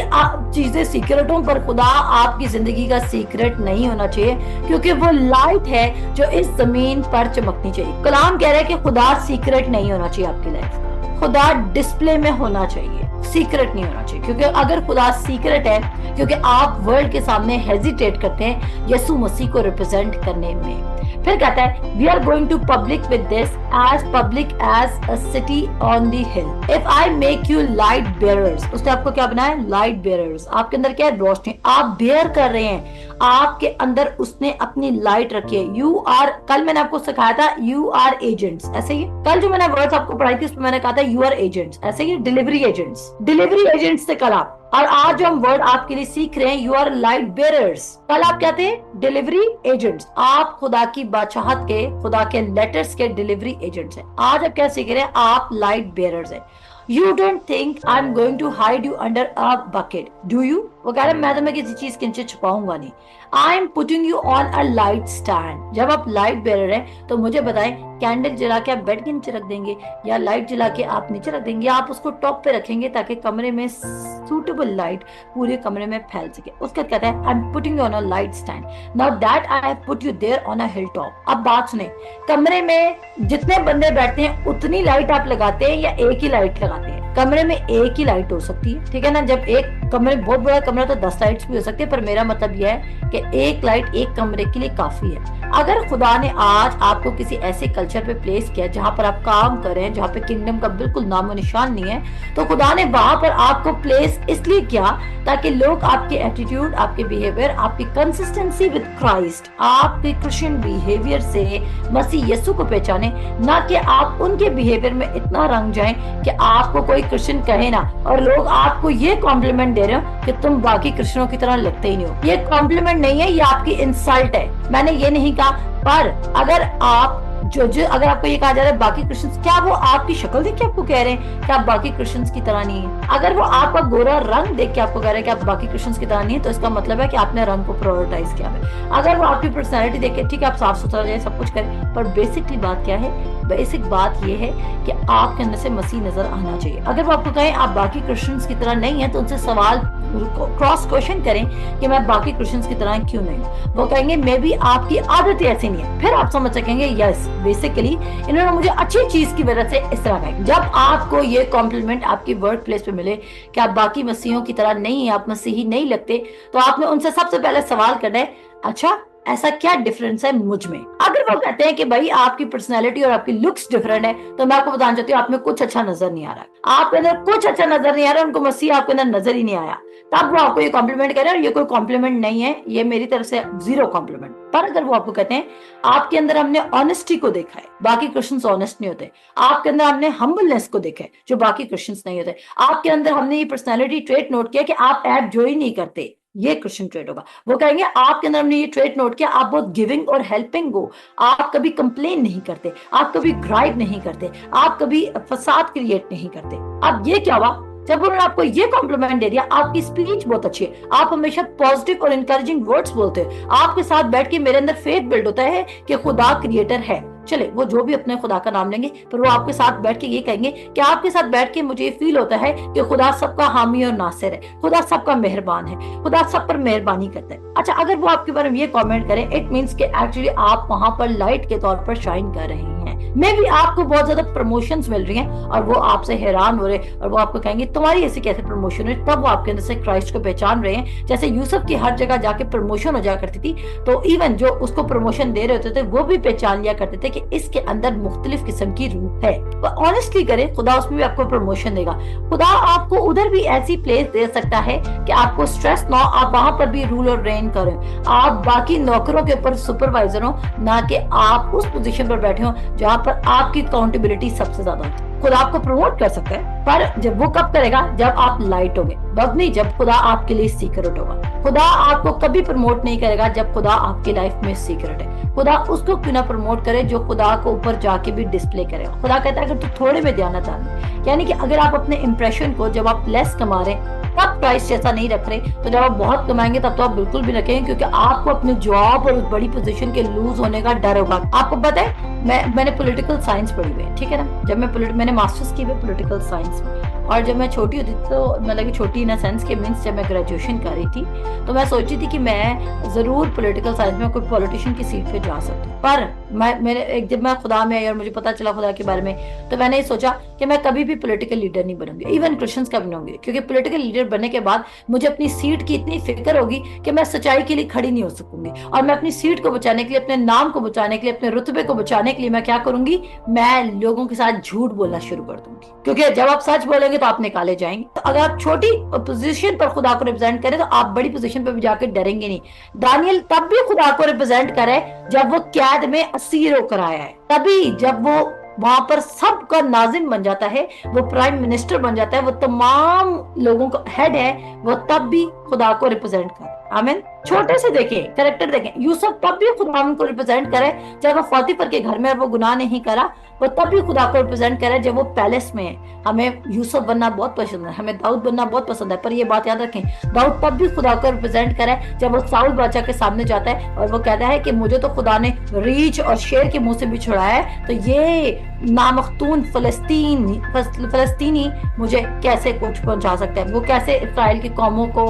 चीजें सीक्रेट हों, पर खुदा आपकी जिंदगी का सीक्रेट नहीं होना चाहिए, क्योंकि वो लाइट है जो इस जमीन पर चमकनी चाहिए। कलाम कह रहा है कि खुदा सीक्रेट नहीं होना चाहिए आपकी लाइफ का, खुदा डिस्प्ले में होना चाहिए, सीक्रेट नहीं होना चाहिए। क्योंकि अगर खुदा सीक्रेट है, क्योंकि आप वर्ल्ड के सामने हेजिटेट करते हैं यीशु मसीह को रिप्रेजेंट करने में। फिर कहता है we are going to public with this as public as a city on the hill if I make you light bearers. उसने आपको क्या बनाया, लाइट बेयरर्स। आपके अंदर क्या है, रोशनी, आप बेयर कर रहे हैं, आपके अंदर उसने अपनी लाइट रखी है। यू आर, कल मैंने आपको सिखाया था यू आर एजेंट्स, ऐसे ही कल जो मैंने वर्ड्स आपको पढ़ाई थी उसमें मैंने कहा था यू आर एजेंट्स, ऐसे ही डिलीवरी एजेंट्स, डिलीवरी एजेंट्स से कल आप। और आज जो हम वर्ड आपके लिए सीख रहे हैं यू आर लाइट बेयरर्स, कल आप क्या थे, डिलीवरी एजेंट्स। आप खुदा की बादशाहत के, खुदा के लेटर्स के डिलीवरी एजेंट्स हैं। आज आप क्या सीख रहे हैं, आप लाइट बेयरर्स हैं। You don't think I'm going to hide you under a bucket, do you? वो कह रहे मैं तुम्हें किसी चीज के नीचे छुपाऊंगा नहीं। I am putting you on a light stand। जब आप लाइट बेरर हैं तो मुझे बताएं, कैंडल जला के आप बेड के नीचे रख देंगे या लाइट जला के आप नीचे रख देंगे, या आप उसको टॉप पे रखेंगे ताकि कमरे में सूटेबल लाइट पूरे कमरे में फैल सके। उसका कहता है I am putting you on a light stand, not that I have put you there on a hill top. अब बात सुने, कमरे में जितने बंदे बैठते हैं उतनी लाइट आप लगाते हैं या एक ही लाइट लगाते हैं? कमरे में एक ही लाइट हो सकती है, ठीक है ना। जब एक कमरे बहुत बड़ा कमरा तो 10 लाइट्स भी हो सकती है, पर मेरा मतलब यह है कि एक लाइट एक कमरे के लिए काफी है। अगर खुदा ने आज आपको किसी ऐसे कल्चर पे प्लेस किया जहां पर आप काम कर रहे हैं, जहां पे किंगडम का बिल्कुल नामो निशान नहीं है, तो खुदा ने वहां पर आपको प्लेस इसलिए किया ताकि लोग आपके एटीट्यूड, आपके बिहेवियर, आपकी कंसिस्टेंसी विद क्राइस्ट, आपके क्रिश्चियन बिहेवियर से मसीह यीशु को पहचाने, ना कि आप उनके बिहेवियर में इतना रंग जाएं कि आपको कोई क्रिश्चियन कहे ना और लोग आपको ये कॉम्प्लीमेंट दे रहे हो कि तुम बाकी क्रिश्चियनों की तरह लगते ही नहीं हो। ये कॉम्प्लीमेंट नहीं है, ये आपकी इंसल्ट है। मैंने ये नहीं कहा, पर अगर आप अगर आपको ये कहा जा रहा है बाकी क्रिश्चियंस, क्या वो आपकी शक्ल देख के आपको कह रहे हैं कि आप बाकी क्रिश्चियंस की तरह नहीं है? अगर वो आपका गोरा रंग देख के आपको कह रहे हैं कि आप बाकी क्रिश्चियंस की तरह नहीं है, तो इसका मतलब है कि आपने रंग को प्रायोरिटाइज किया है। अगर वो आपकी पर्सनैलिटी देख के, ठीक है आप साफ सुथरा जाए, सब कुछ करें, पर बेसिकली बात क्या है, बेसिक बात ये है कि आपके अंदर से मसीह नजर आना चाहिए। अगर वो आपको कहें आप बाकी क्रिश्चियंस की तरह नहीं है, तो उनसे सवाल क्रॉस क्वेश्चन करें कि मैं बाकी क्रिश्चियंस की तरह क्यों नहीं हूं। वो कहेंगे मे बी आपकी आदत ऐसी नहीं है, फिर आप समझ सकेंगे यस बेसिकली इन्होंने मुझे अच्छी चीज की वजह से इस तरह कहा। जब आपको ये कॉम्प्लीमेंट आपकी वर्क प्लेस पे मिले कि आप बाकी मसीहों की तरह नहीं है, आप मसीही नहीं लगते, तो आपने उनसे सबसे पहले सवाल करना है, अच्छा ऐसा क्या डिफरेंस है मुझ में? अगर वो कहते हैं कि भाई आपकी पर्सनैलिटी और आपकी लुक्स डिफरेंट है, तो मैं आपको बताना चाहती हूँ आप में कुछ अच्छा नजर नहीं आ रहा, आपके अंदर कुछ अच्छा नजर नहीं आ रहा, उनको मसीह आपके अंदर नजर ही नहीं आया, तब वो आपको ये कॉम्प्लीमेंट करे। और ये कोई कॉम्प्लीमेंट नहीं है, ये मेरी तरफ से जीरो कॉम्प्लीमेंट। पर अगर वो आपको कहते हैं आपके अंदर हमने ऑनेस्टी को देखा है, बाकी क्रिश्चियंस ऑनेस्ट नहीं होते, आपके अंदर हमने हम्बलनेस को देखा है जो बाकी क्रिश्चियंस नहीं होते, आपके अंदर हमने ये पर्सनैलिटी ट्रेट नोट किया कि आप ऐप जो ही नहीं करते, ये क्रिश्चियन ट्रेट होगा। वो कहेंगे आपके अंदर हमने ये ट्रेट नोट किया, आप बहुत गिविंग और हेल्पिंग हो, आप कभी कंप्लेन नहीं करते, आप कभी ग्राइव नहीं करते, आप कभी फसाद क्रिएट नहीं करते। अब ये क्या हुआ, जब उन्होंने आपको ये कॉम्प्लीमेंट दे दिया, आपकी स्पीच बहुत अच्छी है, आप हमेशा पॉजिटिव और इंकरेजिंग वर्ड्स बोलते हैं, आपके साथ बैठ के मेरे अंदर फेथ बिल्ड होता है कि खुदा क्रिएटर है। चले वो जो भी अपने खुदा का नाम लेंगे, पर वो आपके साथ बैठ के ये कहेंगे कि आपके साथ बैठ के मुझे फील होता है कि खुदा सबका हामी और नासिर है, खुदा सबका मेहरबान है, खुदा सब पर मेहरबानी करता है। अच्छा, अगर वो आपके बारे में ये कमेंट करें, इट मींस कि एक्चुअली आप वहां पर लाइट के तौर पर शाइन कर रहे हैं। मे भी आपको बहुत ज्यादा प्रमोशंस मिल रही हैं और वो आपसे हैरान हो रहे और वो आपको कहेंगे तुम्हारी ऐसी कैसे प्रमोशन है, तब वो आपके अंदर से क्राइस्ट को पहचान रहे हैं। जैसे यूसुफ की हर जगह जाके प्रमोशन हो जाया करती थी, तो इवन जो उसको प्रमोशन दे रहे होते थे वो भी पहचान लिया करते थे कि इसके अंदर मुख्तलिफ किस्म की रूह है। तो ऑनेस्टली करें, खुदा उसमें भी आपको प्रमोशन देगा। खुदा आपको उधर भी ऐसी प्लेस दे सकता है कि आपको स्ट्रेस ना हो, आप वहां पर भी रूल और रेन करें, आप बाकी नौकरों के ऊपर सुपरवाइजर हो, ना कि आप उस पोजीशन पर बैठे हो जहां पर आपकी अकाउंटेबिलिटी सबसे ज्यादा होती है। खुदा आपको प्रमोट कर सकता है, पर जब वो कब करेगा, जब आप लाइट होगे, बस नहीं, जब खुदा आपके लिए सीक्रेट होगा। खुदा आपको कभी प्रमोट नहीं करेगा जब खुदा आपकी लाइफ में सीक्रेट है। खुदा उसको क्यों ना प्रमोट करे जो खुदा को ऊपर जाके भी डिस्प्ले करेगा। खुदा कहता है अगर तू थोड़े में ध्यान डाल, यानी कि अगर आप अपने इंप्रेशन को जब आप लेस कमा रहे तब प्राइस जैसा नहीं रख रहे, तो जब आप बहुत कमाएंगे तब तो आप बिल्कुल भी रखेंगे, क्योंकि आपको अपने जॉब और उस बड़ी पोजीशन के लूज होने का डर होगा। आपको पता है मैंने पॉलिटिकल साइंस पढ़ी हुई है, ठीक है ना। जब मैंने मास्टर्स की हुई पॉलिटिकल साइंस में, और जब मैं छोटी होती थी तो मतलब छोटी इन सेंस के मीन्स जब मैं ग्रेजुएशन कर रही थी तो मैं सोचती थी कि मैं जरूर पॉलिटिकल साइंस में कोई पॉलिटिशियन की सीट पे जा सकती हूँ। पर जब मैं खुदा में आई और मुझे पता चला खुदा के बारे में, तो मैंने सोचा कि मैं कभी भी पॉलिटिकल लीडर नहीं बनूंगी, इवन क्रिश्चियंस का भी नहीं होंगी, क्योंकि पॉलिटिकल लीडर बनने के बाद मुझे अपनी सीट की इतनी फिक्र होगी कि मैं सच्चाई के लिए खड़ी नहीं हो सकूंगी, और मैं अपनी सीट को बचाने के लिए, अपने नाम को बचाने के लिए, अपने रुतबे को बचाने के लिए मैं क्या करूंगी, मैं लोगों के साथ झूठ बोलना शुरू कर दूंगी, क्योंकि जब आप सच बोलेंगे तो आप निकाले जाएंगे। तो अगर आप छोटी पोजीशन पर खुदा को रिप्रेजेंट करें तो आप बड़ी पोजीशन पर भी जाकर डरेंगे नहीं। दानियल तब भी खुदा को रिप्रेजेंट करे जब वो कैद में असीर होकर आया है, तभी जब वो वहां पर सबका नाजिम बन जाता है, वो प्राइम मिनिस्टर बन जाता है, वो तमाम लोगों का हेड है, वो तब भी खुदा को रिप्रेजेंट करे। आमीन। छोटे से देखें, कैरेक्टर देखें, यूसुफ तब भी खुदा को रिप्रेजेंट करे जब वो फौतीफर के घर में वो गुनाह नहीं करा, वो तब भी खुदा को रिप्रेजेंट करे जब वो पैलेस में है। हमें यूसुफ बनना बहुत पसंद है, हमें दाऊद बनना बहुत पसंद है, पर ये बात याद रखें, दाऊद तब भी खुदा को रिप्रेजेंट करे जब वो साउल बादशाह के सामने जाता है और वो कहता है कि मुझे तो खुदा ने रीछ और शेर के मुंह से भी छुड़ाया है, तो ये नामख्तून फलस्तीनी मुझे कैसे कुछ पहुंचा सकते हैं, वो कैसे इस्राएल की कौमों को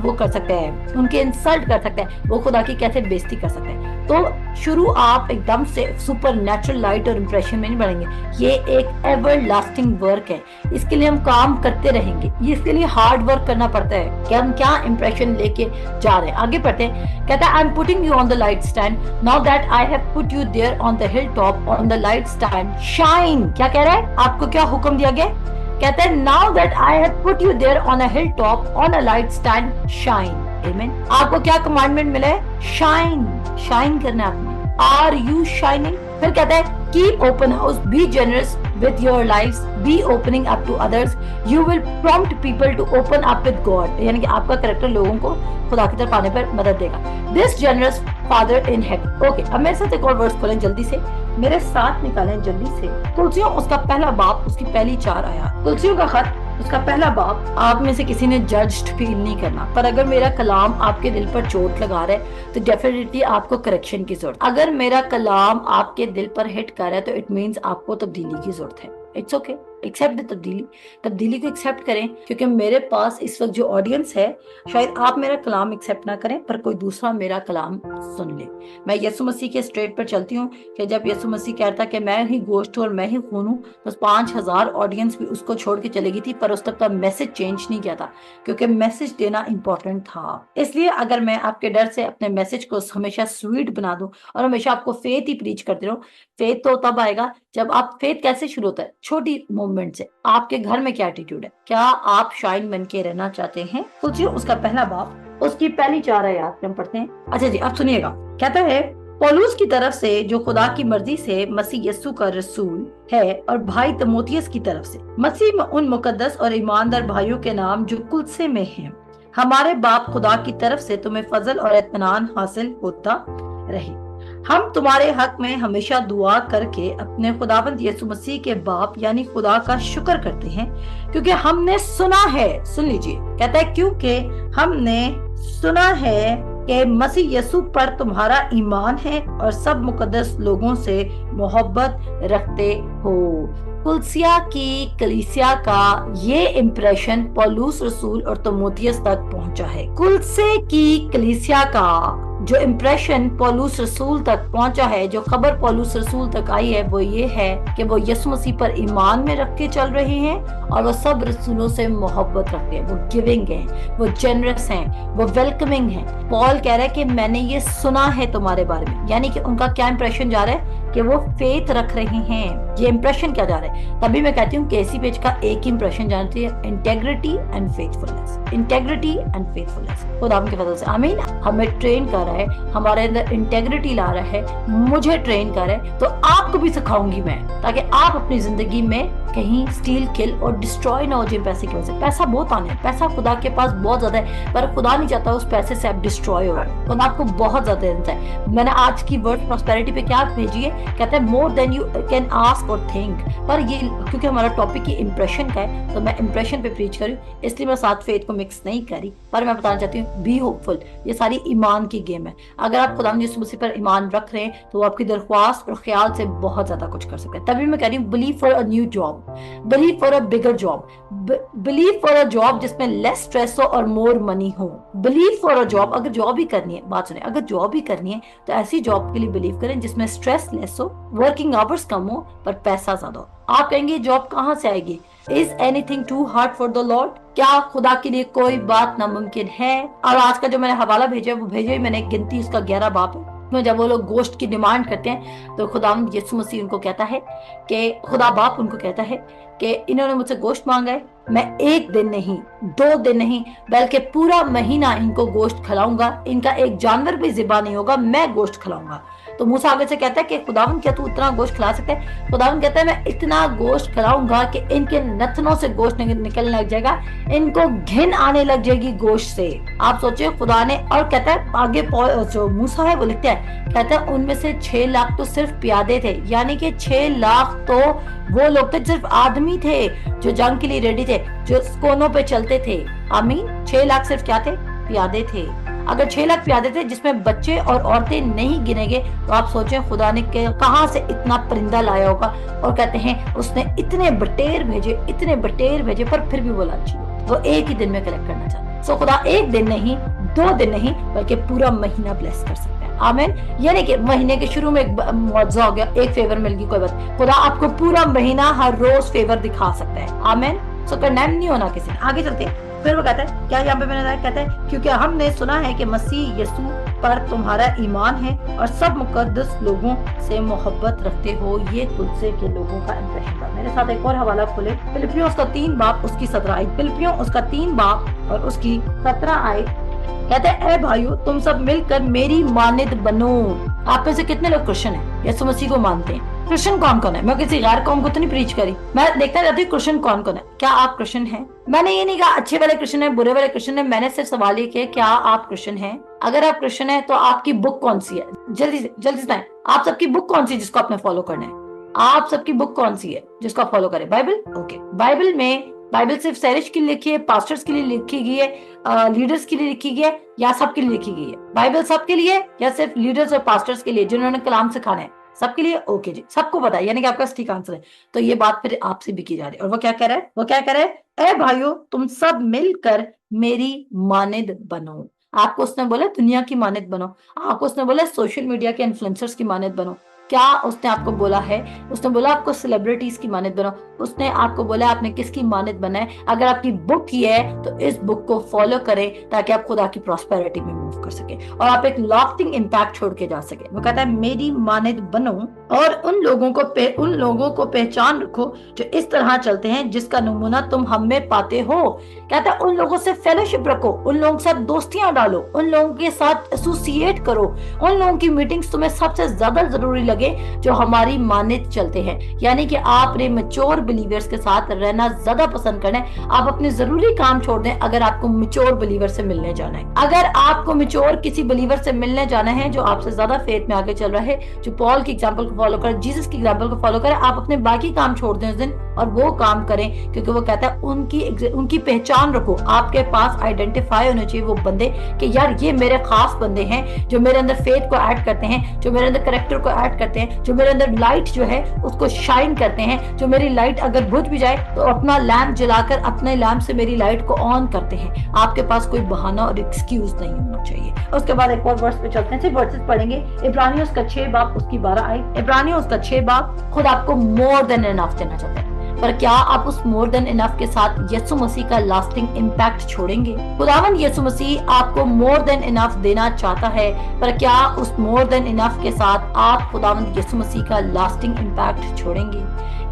वो कर सकते हैं, उनके इंसल्ट कर सकते हैं, वो खुदा की कैसे बेइज्जती कर सकते हैं। तो शुरू आप एकदम से सुपर नेचुरल लाइट और इंप्रेशन में नहीं बढ़ेंगे, ये एक एवर लास्टिंग वर्क है, इसके लिए हम काम करते रहेंगे, इसके लिए हार्ड वर्क करना पड़ता है कि हम क्या इंप्रेशन लेके जा रहे हैं। आगे बढ़ते हैं, कहता है I am putting you on the light stand now that I have put you there on the hill top on the light stand shine. क्या कह रहा है, आपको क्या हुक्म दिया गया, कहता है now that I have put you there on a hill top on a light stand shine. आमीन। आपको क्या कमांडमेंट मिला है, शाइन, शाइन करना है आपने। Are you shining? फिर कहता है keep open house, be generous with your lives, be opening up to others, you will prompt people to open up with God, यानी कि आपका कैरेक्टर लोगों को खुदा की तरफ आने पर मदद देगा। This generous father in heaven। Okay, अब मेरे साथ एक और वर्स खोलें जल्दी से, मेरे साथ निकालें जल्दी से। तुलसियों उसका पहला बाप, उसकी पहली 4 आयत। तुलसियों का खत उसका पहला बाप। आप में से किसी ने जज्ड फील नहीं करना, पर अगर मेरा कलाम आपके दिल पर चोट लगा रहा है तो डेफिनेटली आपको करेक्शन की जरूरत। अगर मेरा कलाम आपके दिल पर हिट कर रहा है तो इट मींस आपको तब्दीली की जरूरत है। इट्स ओके, एक्सेप्ट द तब्दीली को एक्सेप्ट करें, क्योंकि मेरे पास इस वक्त जो ऑडियंस है, शायद आप मेरा कलाम एक्सेप्ट ना करें पर कोई दूसरा मेरा कलाम सुन ले। मैं यीशु मसीह के स्ट्रेट पर चलती हूँ कि जब यीशु मसीह कहता कि मैं ही गोश्त हूँ और मैं ही खून हूँ, तो 5000 ऑडियंस भी उसको छोड़ के चली गई थी, पर उस तक का मैसेज चेंज नहीं किया था, क्योंकि मैसेज देना इंपॉर्टेंट था। इसलिए अगर मैं आपके डर से अपने मैसेज को हमेशा स्वीट बना दूं और हमेशा आपको फेथ ही प्रीच करते रहूं, फेथ तो तब आएगा जब आप, फेथ कैसे शुरू होता है, छोटी मूवमेंट से। आपके घर में क्या एटीट्यूड है, क्या आप शाइन बन के रहना चाहते हैं? सोचिए, उसका पहला बाप, उसकी पहली 4 आयत हम पढ़ते हैं। अच्छा जी, अब सुनिएगा, कहता है पौलुस की तरफ से जो खुदा की मर्जी से मसीह यीशु का रसूल है, और भाई तिमोथियस की तरफ से मसीह में उन मुकद्दस और ईमानदार भाइयों के नाम जो कुलसे में हैं, हमारे बाप खुदा की तरफ से तुम्हें फजल और इत्मीनान हासिल होता रहे। हम तुम्हारे हक में हमेशा दुआ करके अपने खुदावंद यीशु मसीह के बाप यानी खुदा का शुक्र करते हैं, क्योंकि हमने सुना है, सुन लीजिए, कहता है क्योंकि हमने सुना है कि मसीह यीशु पर तुम्हारा ईमान है और सब मुकद्दस लोगों से मोहब्बत रखते हो। कुलसिया की कलीसिया का ये इंप्रेशन पौलुस रसूल और तिमोथियस तक पहुंचा है। कुलसे की कलीसिया का जो इंप्रेशन पौलुस रसूल तक पहुंचा है, जो खबर पौलुस रसूल तक आई है, वो ये है कि वो यीशु मसीह पर ईमान में रख के चल रहे हैं और वो सब रसूलों से मोहब्बत रखते हैं, वो गिविंग हैं, वो जेनरस हैं, वो वेलकमिंग हैं। पॉल कह रहा है कि मैंने ये सुना है तुम्हारे बारे में, यानी कि उनका क्या इंप्रेशन जा रहा है कि वो फेथ रख रहे हैं। ये इंप्रेशन क्या जा रहा है। तभी मैं कहती हूँ कि इसी पेज का एक ही इंप्रेशन जाना चाहिए, integrity and faithfulness, integrity and faithfulness. खुदा के फजल से आमीन। हमें ट्रेन कर रहा है, हमारे अंदर इंटेग्रिटी ला रहा है, मुझे ट्रेन कर रहा है, तो आपको भी सिखाऊंगी मैं, ताकि आप अपनी जिंदगी में कहीं स्टील, किल और डिस्ट्रॉय ना हो जाए पैसे की वजह से। पैसा बहुत आना है, पैसा खुदा के पास बहुत ज्यादा है, पर खुदा नहीं चाहता उस पैसे से आप डिस्ट्रॉय हो। खुदा आपको बहुत ज्यादा देता है। मैंने आज की वर्ड प्रॉस्पेरिटी पे क्या भेजी है, कहते हैं more than you can ask और थिंक। पर ये क्योंकि हमारा टॉपिक ही इंप्रेशन का है, तो मैं इंप्रेशन पे प्रीच करूँ, इसलिए मैं साथ फेथ को मिक्स नहीं करी। पर मैं बताना चाहती हूँ बी होपफुल। ये सारी ईमान की गेम है। अगर आप खुदा यीशु मसीह पर ईमान रख रहे हैं, तो वो आपकी दरख्वास्त और ख्याल से बहुत ज्यादा कुछ कर सकते हैं। तभी मैं कह रही हूँ believe for a new job, believe for a bigger job, believe for a job जिसमें लेस स्ट्रेस हो और मोर मनी हो। बिलीव फॉर अ जॉब, अगर जॉब ही करनी है, बात सुने, अगर जॉब ही करनी है तो ऐसी जॉब के लिए बिलीव करें जिसमें स्ट्रेस लेस हो, वर्किंग आवर्स कम हो, पर पैसा ज्यादा हो। आप कहेंगे जॉब कहाँ से आएगी? Is anything too hard for the Lord? क्या खुदा के लिए कोई बात नामुमकिन है? और आज का जो मैंने हवाला भेजा, वो भेजा ही मैंने, गिनती उसका 11 बाप है। जब वो लोग गोश्त की डिमांड करते हैं, तो खुदा यीशु मसीह उनको कहता है कि खुदा बाप उनको कहता है कि इन्होंने मुझसे गोश्त मांगा है, मैं 1 दिन नहीं, 2 दिन नहीं, बल्कि पूरा महीना इनको गोश्त खिलाऊंगा, इनका एक जानवर भी ज़िबा नहीं होगा, मैं गोश्त खिलाऊंगा। तो मूसा आगे से कहता है कि खुदावन क्या तू इतना गोश्त खिला सकता है? खुदावन कहता है मैं इतना गोश्त खिलाऊंगा कि इनके नथनों से गोश्त निकलने लग जाएगा, इनको घिन आने लग जाएगी गोश्त से। आप सोचिए खुदा ने, और कहता है आगे जो मूसा है वो लिखता है, कहता है उनमें से 6 लाख तो सिर्फ प्यादे थे, यानी कि 6 लाख तो वो लोग थे, सिर्फ आदमी थे जो जंग के लिए रेडी थे, जो कोनों पे चलते थे। आमीन। 6 लाख सिर्फ क्या थे? प्यादे थे। अगर 6 लाख प्यादे थे जिसमें बच्चे और औरतें नहीं गिनेगे, तो आप सोचें खुदा ने कहां से इतना परिंदा लाया होगा। और कहते हैं उसने इतने बटेर भेजे, पर फिर भी वो लालची, वो एक ही दिन में कलेक्ट करना चाहता। सो खुदा 1 दिन नहीं, 2 दिन नहीं, बल्कि पूरा महीना ब्लेस कर सकता है। आमीन। यानी कि महीने के शुरू में एक मुआवजा हो गया, एक फेवर मिल गई, कोई बात, खुदा आपको पूरा महीना हर रोज फेवर दिखा सकता है। आमीन। सो कंडेम नहीं होना किसी ने। आगे चलते हैं, फिर वो कहता है, क्या यहाँ पे मैंने कहता है, क्योंकि हमने सुना है कि मसीह यीशु पर तुम्हारा ईमान है और सब मुकद्दस लोगों से मोहब्बत रखते हो। ये तुझसे के लोगों का इंप्रेशन था। मेरे साथ एक और हवाला खोले, फिलिपियों उसका 3 बाप उसकी 17 आयत, फिलिपियों उसका 3 बाप और उसकी 17 आयत। कहते हैं, ए भाइयों तुम सब मिलकर मेरी मानिद बनो। आप में से कितने लोग क्रिश्चियन हैं, यीशु मसीह को मानते हैं? क्रिश्चियन कौन कौन है? मैं किसी गैर कौम को तो नहीं प्रीच करी, मैं देखता रहती हूँ क्रिश्चियन कौन कौन है। क्या आप क्रिश्चियन हैं? मैंने ये नहीं कहा अच्छे वाले क्रिश्चियन है, बुरे वाले क्रिश्चियन है, मैंने सिर्फ सवाल ये किया क्या आप क्रिश्चियन हैं? अगर आप क्रिश्चियन है तो आपकी बुक कौन सी है? जल्दी से बताएं, आप सबकी बुक कौन सी है जिसको आपने फॉलो करना है? आप सबकी बुक कौन सी है जिसको आप फॉलो करें? बाइबल। ओके। बाइबल सिर्फ सैरिश के लिए लिखी है, पास्टर्स के लिए लिखी गई है, लीडर्स के लिए लिखी गई है, या सबके लिए लिखी गई है? बाइबल सबके लिए या सिर्फ लीडर्स और पास्टर्स के लिए जिन्होंने कलाम सिखाना है? सबके लिए। ओके जी, सबको पता है, यानी कि आपका ठीक आंसर है। तो ये बात फिर आपसे भी की जा रही है। और वो क्या कह रहा है? ए भाइयों तुम सब मिलकर मेरी मानिद बनो। आपको उसने बोला दुनिया की मानिद बनो, आपको उसने बोला सोशल मीडिया के इन्फ्लुएंसर्स की मानिद बनो। क्या उसने आपको बोला है? उसने बोला आपको सेलिब्रिटीज की मानिद बनो। उसने आपको बोला आपने किसकी मानिद बना है? अगर आपकी बुक ही है तो इस बुक को फॉलो करें ताकि आप खुदा की प्रॉस्पेरिटी में मूव कर सके और आप एक लास्टिंग इम्पैक्ट छोड़ के जा सके। वो कहता है मेरी मानिद बनो और उन लोगों को पहचान रखो जो इस तरह चलते हैं जिसका नमूना तुम हम में पाते हो। कहता है उन लोगों से फेलोशिप रखो, उन लोगों के साथ दोस्तियां डालो, उन लोगों के साथ एसोसिएट करो, उन लोगों की मीटिंग्स तुम्हें सबसे ज्यादा जरूरी लगे जो हमारी मानित चलते हैं। यानी कि आपने मैच्योर बिलीवर्स के साथ रहना ज्यादा पसंद करना है। आप अपने जरूरी काम छोड़ दें अगर आपको मैच्योर बिलीवर से मिलने जाना है। अगर आपको मैच्योर किसी बिलीवर से मिलने जाना है जो आपसे ज्यादा फेथ में आगे चल रहा है, जो पॉल की एग्जांपल को फॉलो करे, जीसस की एग्जांपल को फॉलो करे, आप अपने बाकी काम छोड़ दें उस दिन और वो काम करें, क्योंकि वो कहता है उनकी पहचान रखो। आपके पास आइडेंटिफाई होने चाहिए वो बंदे कि यार ये मेरे खास बंदे हैं जो मेरे अंदर फेथ को ऐड करते हैं, जो मेरे अंदर कैरेक्टर को ऐड करते हैं, जो मेरे अंदर लाइट जो है उसको शाइन करते हैं, जो मेरी लाइट अगर बुझ भी जाए तो अपना लैंप जलाकर अपने लैंप से मेरी लाइट को ऑन करते हैं। आपके पास कोई बहाना और एक्सक्यूज नहीं होना चाहिए। उसके बाद एक और वर्स पे चलते हैं, सिर्फ वर्सेस पढ़ेंगे। इब्रानियों उसका 6 बाप उसकी 12 आयत। इब्रानियों उसका 6 बाप खुद आपको मोर देन इनफ देना चाहता है, पर क्या आप उस मोर देन इनफ के साथ यीशु मसीह का लास्टिंग इम्पैक्ट छोड़ेंगे? खुदावन यीशु मसीह आपको मोर देन इनफ देना चाहता है, पर क्या उस मोर देन इनफ के साथ आप खुदावन यीशु मसीह का लास्टिंग इम्पैक्ट छोड़ेंगे?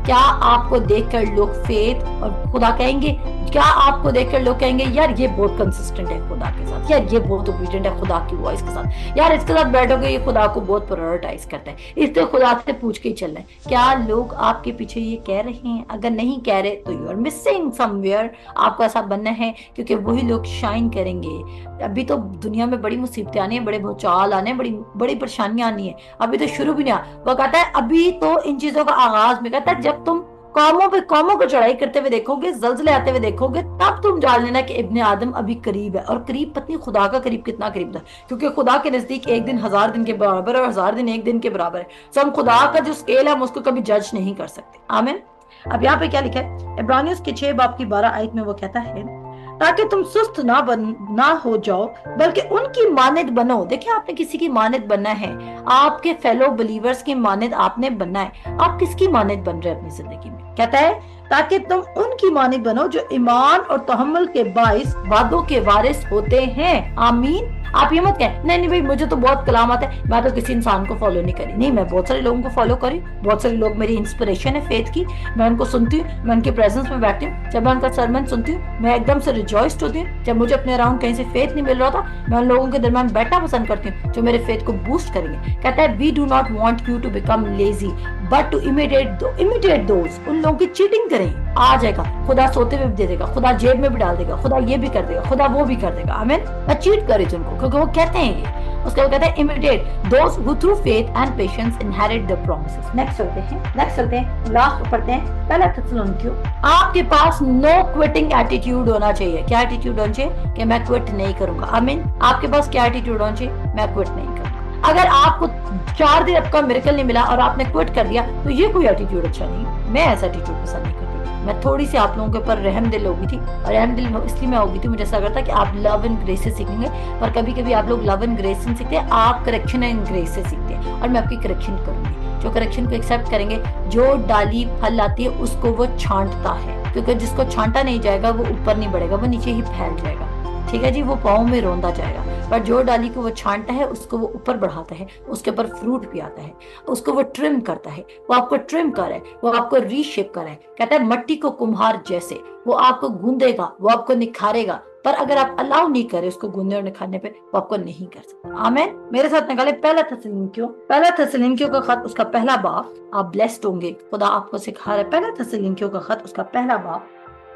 क्या आपको देखकर लोग फेथ और खुदा कहेंगे? क्या आपको देखकर लोग कहेंगे यार ये बहुत कंसिस्टेंट है खुदा के साथ, यार ये बहुत ओबीडिएंट है खुदा की वॉइस के साथ, यार इसके साथ बैठोगे ये खुदा को बहुत प्रायोरिटाइज करता है, इससे खुदा से पूछ के ही चल रहा है? क्या लोग आपके पीछे ये कह रहे हैं? अगर नहीं कह रहे तो यू आर मिसिंग समवेयर। आपको ऐसा बनना है, क्योंकि वही लोग शाइन करेंगे। अभी तो दुनिया में बड़ी मुसीबतें आनी है, बड़े भूचाल आने, बड़ी बड़ी परेशानियां आनी है, अभी तो शुरू भी नहीं आ। वो कहता है अभी तो इन चीजों का आगाज में, कहता है जब तुम कौमों पे कौमों को चढ़ाई करते हुए देखोगे, जल्जले आते हुए देखोगे, तब तुम जान लेना कि इब्ने आदम अभी करीब है। और करीब पत्नी खुदा का करीब कितना करीब था, क्योंकि खुदा के नजदीक एक दिन 1000 दिन के बराबर है और 1000 दिन एक दिन के बराबर है। तो हम खुदा का जो स्केल है हम उसको कभी जज नहीं कर सकते। आमीन। अब यहाँ पे क्या लिखा है? इब्रानियों के 6 बाब की 12 आयत में वो कहता है ताकि तुम सुस्त ना हो जाओ, बल्कि उनकी मानद बनो। देखिए, आपने किसी की मानद बनना है, आपके फेलो बिलीवर्स की मानद आपने बनना है। आप किसकी मानद बन रहे हैं अपनी जिंदगी में? कहता है ताकि तुम उनकी मानद बनो जो ईमान और तहम्मुल के बाइस वादों के वारिस होते हैं। आमीन। आप ये मत कहें नहीं नहीं भाई मुझे तो बहुत कलाम आता है, मैं तो किसी इंसान को फॉलो नहीं करी। नहीं, मैं बहुत सारे लोगों को फॉलो करी, बहुत सारे लोग मेरी इंस्पिरेशन है फेथ की, मैं उनको सुनती हूँ, मैं उनके प्रेजेंस में बैठती हूँ, जब मैं उनका सरमन सुनती हूँ मैं एकदम से रिजॉइस्ड होती हूँ। जब मुझे अपने अराउंड कहीं से फेथ नहीं मिल रहा था, मैं उन लोगों के दरमियान बैठना पसंद करती हूँ जो मेरे फेथ को बूस्ट करेंगे। कहता है we do not want you to become lazy but to imitate those. उन लोगों की चीटिंग करें, आ जाएगा खुदा, सोते हुए भी दे देगा खुदा, जेब में भी डाल देगा खुदा, ये भी कर देगा खुदा, वो भी कर देगा। आमीन। मैं चीट कर रही थी उनको, क्योंकि वो कहते हैं उसके बाद कहता है imitate those who through faith and patience inherit the promises. Next चलते हैं लास्ट पढ़ते हैं पहला थिस्सलुनीकियों। आपके पास नो क्विटिंग एटीट्यूड होना चाहिए। क्या एटीट्यूड होना चाहिए? कि मैं क्विट नहीं करूंगा। आमीन। आपके पास क्या एटीट्यूड होना चाहिए? मैं क्विट नहीं करूंगा। अगर आपको 4 दिन आपका मिरेकल नहीं मिला और आपने क्विट कर दिया तो ये कोई एटीट्यूड अच्छा नहीं। मैं ऐसा एटीट्यूड पसंद नहीं करती। मैं थोड़ी सी आप लोगों के ऊपर रहम दिल होगी थी, और रहम दिल इसलिए मैं होगी थी, मुझे ऐसा लगता कि आप लव एंड ग्रेस से सीखेंगे, पर कभी कभी आप लोग लव एंड ग्रेस से सीखते हैं, आप करेक्शन एंड ग्रेस से सीखते हैं, और मैं आपकी करेक्शन करूंगी। जो करेक्शन को एक्सेप्ट करेंगे, जो डाली फल लाती है उसको वो छांटता है, क्योंकि जिसको छांटा नहीं जाएगा वो ऊपर नहीं बढ़ेगा, वो नीचे ही फैल जाएगा। ठीक है जी, वो पाँव में रोंदा जाएगा। पर जो डाली को वो छांटता है उसको वो ऊपर बढ़ाता है, उसके ऊपर फ्रूट भी आता है, उसको वो ट्रिम करता है। वो आपको ट्रिम कर रहा है, वो आपको रीशेप कर रहा है। कहता है मट्टी को कुम्हार जैसे वो आपको गूंदेगा, वो आपको निखारेगा, पर अगर आप अलाउ नहीं करे उसको गूंदने और निखारने पे, वो आपको नहीं कर सकता। आमीन। मेरे साथ निकाले पहला थिस्सलुनीकियों का खत, उसका पहला बाब। आप ब्लेस्ड होंगे, खुदा आपको सिखा रहा है। पहला थिस्सलुनीकियों का खत, उसका पहला बाब,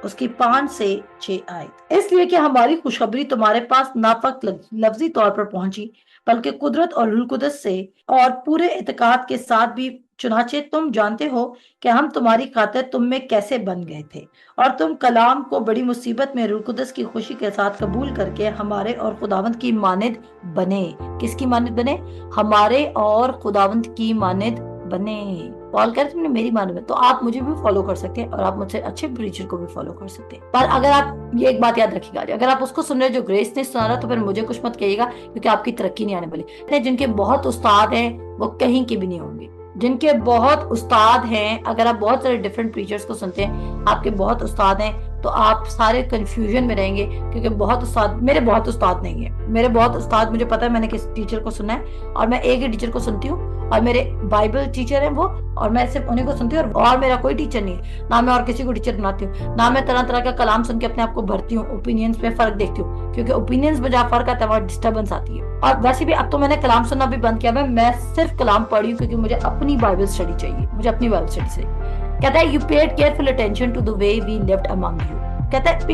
उसकी 5 से 6 आयत। इसलिए कि हमारी खुशखबरी तुम्हारे पास ना फकत लफ्जी तौर पर पहुंची, बल्कि कुदरत और रूह कुदस से और पूरे इत्तेकाद के साथ भी। चुनाचे तुम जानते हो कि हम तुम्हारी खातिर तुम में कैसे बन गए थे, और तुम कलाम को बड़ी मुसीबत में रूह कुदस की खुशी के साथ कबूल करके हमारे और खुदावंद की मानद बने। किसकी मानद बने? हमारे और खुदावंद की मानद बने। पॉल कह रहे मेरी मानद में, तो आप मुझे भी फॉलो कर सकते हैं, और आप मुझसे अच्छे प्रीचर को भी फॉलो कर सकते हैं। पर अगर आप ये एक बात याद रखिएगा, अगर आप उसको सुन रहे जो ग्रेस ने सुना रहा, तो फिर मुझे कुछ मत कहिएगा, क्योंकि आपकी तरक्की नहीं आने वाली। जिनके बहुत उस्ताद हैं वो कहीं के भी नहीं होंगे। जिनके बहुत उस्ताद हैं, अगर आप बहुत सारे डिफरेंट प्रीचर्स को सुनते हैं, आपके बहुत उस्ताद हैं, तो आप सारे कंफ्यूजन में रहेंगे, क्योंकि बहुत उस्ताद, मेरे बहुत उस्ताद नहीं है। मेरे बहुत उस्ताद, मुझे पता है मैंने किस टीचर को सुना है, और मैं एक ही टीचर को सुनती हूँ, और मेरे बाइबल टीचर हैं वो, और मैं सिर्फ उन्हीं को सुनती हूँ, और मेरा कोई टीचर नहीं है। ना मैं और किसी को टीचर बनाती हूँ, ना मैं तरह तरह का कलाम सुन के अपने आप को भरती हूँ। ओपिनियंस में फर्क देखती हूँ, क्योंकि ओपिनियंस में जहाँ फर्क आता है वहाँ डिस्टर्बेंस आती है। और वैसे भी अब तो मैंने कलाम सुनना भी बंद किया। मैं सिर्फ कलाम पढ़ी हूँ, क्योंकि मुझे अपनी बाइबल स्टडी चाहिए, मुझे अपनी बाइबल स्टडी से। कहता है you paid careful attention to the way we lived among you. कहता है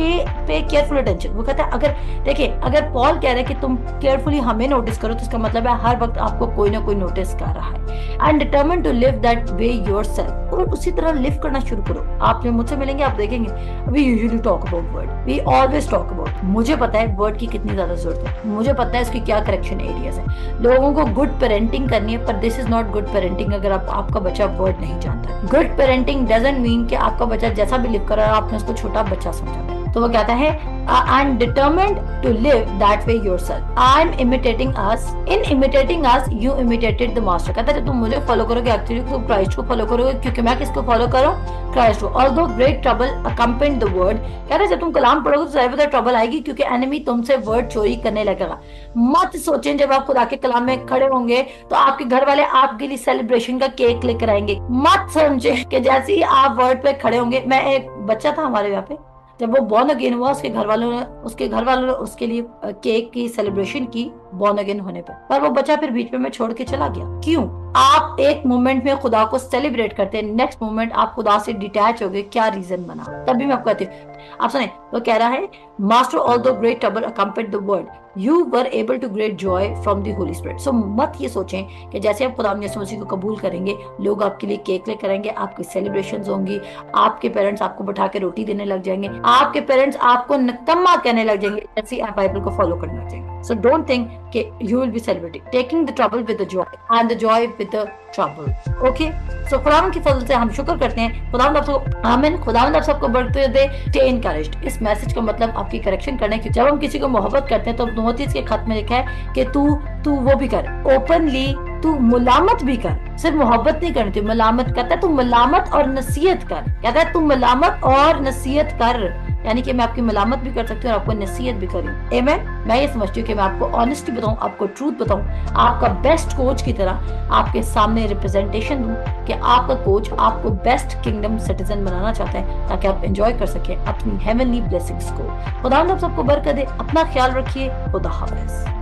पे केयरफुल अटेंशन। वो कहता है अगर देखिए, अगर पॉल कह रहा है कि तुम केयरफुली हमें नोटिस करो, तो इसका मतलब है हर वक्त आपको कोई ना कोई नोटिस कर रहा है। And determine to live that way yourself, और उसी तरह लिव करना शुरू करो। आप जब मुझसे मिलेंगे आप देखेंगे, we usually talk about word, we always talk about. मुझे पता है वर्ड की कितनी ज्यादा जरूरत है, मुझे पता है इसकी क्या करेक्शन एरियाज है। लोगों को गुड पेरेंटिंग करनी है, पर this is not good parenting अगर आपका बच्चा वर्ड नहीं जानता। गुड पेरेंटिंग डजंट मीन कि आपका बच्चा जैसा भी लिव कर रहा है आपने उसको छोटा बच्चा समझा है। तो वो कहता है and determined to live that way yourself. I am imitating us. In imitating us, you imitated the master. कहता है जब तुम मुझे फॉलो करोगे, एक्चुअली तुम क्राइस्ट को फॉलो करोगे, क्योंकि मैं किसको फॉलो करूं? क्राइस्ट को. Although great trouble accompanied the word, कहता है जब तुम कलाम पढ़ोगे तो ज़ाहिर है ट्रबल आएगी, क्योंकि एनिमी तुमसे वर्ड चोरी करने लगेगा. मत सोचें जब आप खुदा के कलाम में खड़े होंगे तो आपके घर वाले आपके लिए सेलिब्रेशन का केक लेकर आएंगे. मत समझे कि जैसे ही आप वर्ड पे खड़े होंगे. मैं एक बच्चा था हमारे यहाँ पे, जब वो बॉर्न अगेन हुआ, उसके घर वालों ने उसके लिए केक की सेलिब्रेशन की बॉर्न अगेन होने पर वो बच्चा फिर बीच में छोड़ के चला गया. क्यों? आप एक मोमेंट में खुदा को सेलिब्रेट करते हैं, नेक्स्ट मोमेंट आप खुदा से डिटैच हो गए. क्या रीजन बना? तभी मैं आपको कहती हूँ. आप सुने, वो कह रहा है master although great trouble accompanied the word you were able to great joy from the holy spirit. So मत ये सोचें कि जैसे आप खुदा यीशु मसीह को कबूल करेंगे, लोग आपके लिए केक लेकर करेंगे, आपकी सेलिब्रेशंस होंगी, आपके पेरेंट्स आपको बैठा के रोटी देने लग जाएंगे, आपके पेरेंट्स आपको निकम्मा कहने लग जाएंगे जैसे आप बाइबल को फॉलो करने लग जाएंगे. So don't think that you will be celebrating, taking the trouble with the joy and the joy with the trouble. Okay? So खुदावंद की फजल से हम शुक्र करते हैं. खुदावंद आप सबको आमीन. खुदावंद आप सबको बरकत दे. Stay encouraged. इस मैसेज का मतलब आपकी करेक्शन करने की. जब हम किसी को मोहब्बत करते हैं तो नोटिस के खत में लिखा है कि तू वो भी कर, ओपनली तू मुलामत भी कर. सिर्फ मोहब्बत नहीं करनी, तू मुलामत करता है, तू मुलामत और नसीहत कर. कहता है तू मुलामत और नसीहत कर, यानी कि मैं आपकी मलामत भी कर सकती हूँ और आपको नसीहत भी करूँ. आमीन. मैं ये समझती हूँ कि मैं आपको ऑनेस्टी बताऊँ, आपको ट्रूथ बताऊँ, आपका बेस्ट कोच की तरह आपके सामने रिप्रेजेंटेशन दूँ कि आपका कोच आपको बेस्ट किंगडम सिटीजन बनाना चाहता है ताकि आप एंजॉय कर सकें अपनी हेवनली ब्लेसिंग्स को. खुदा आप सबको बरकत दे. अपना ख्याल रखिए. खुदा हाफिज.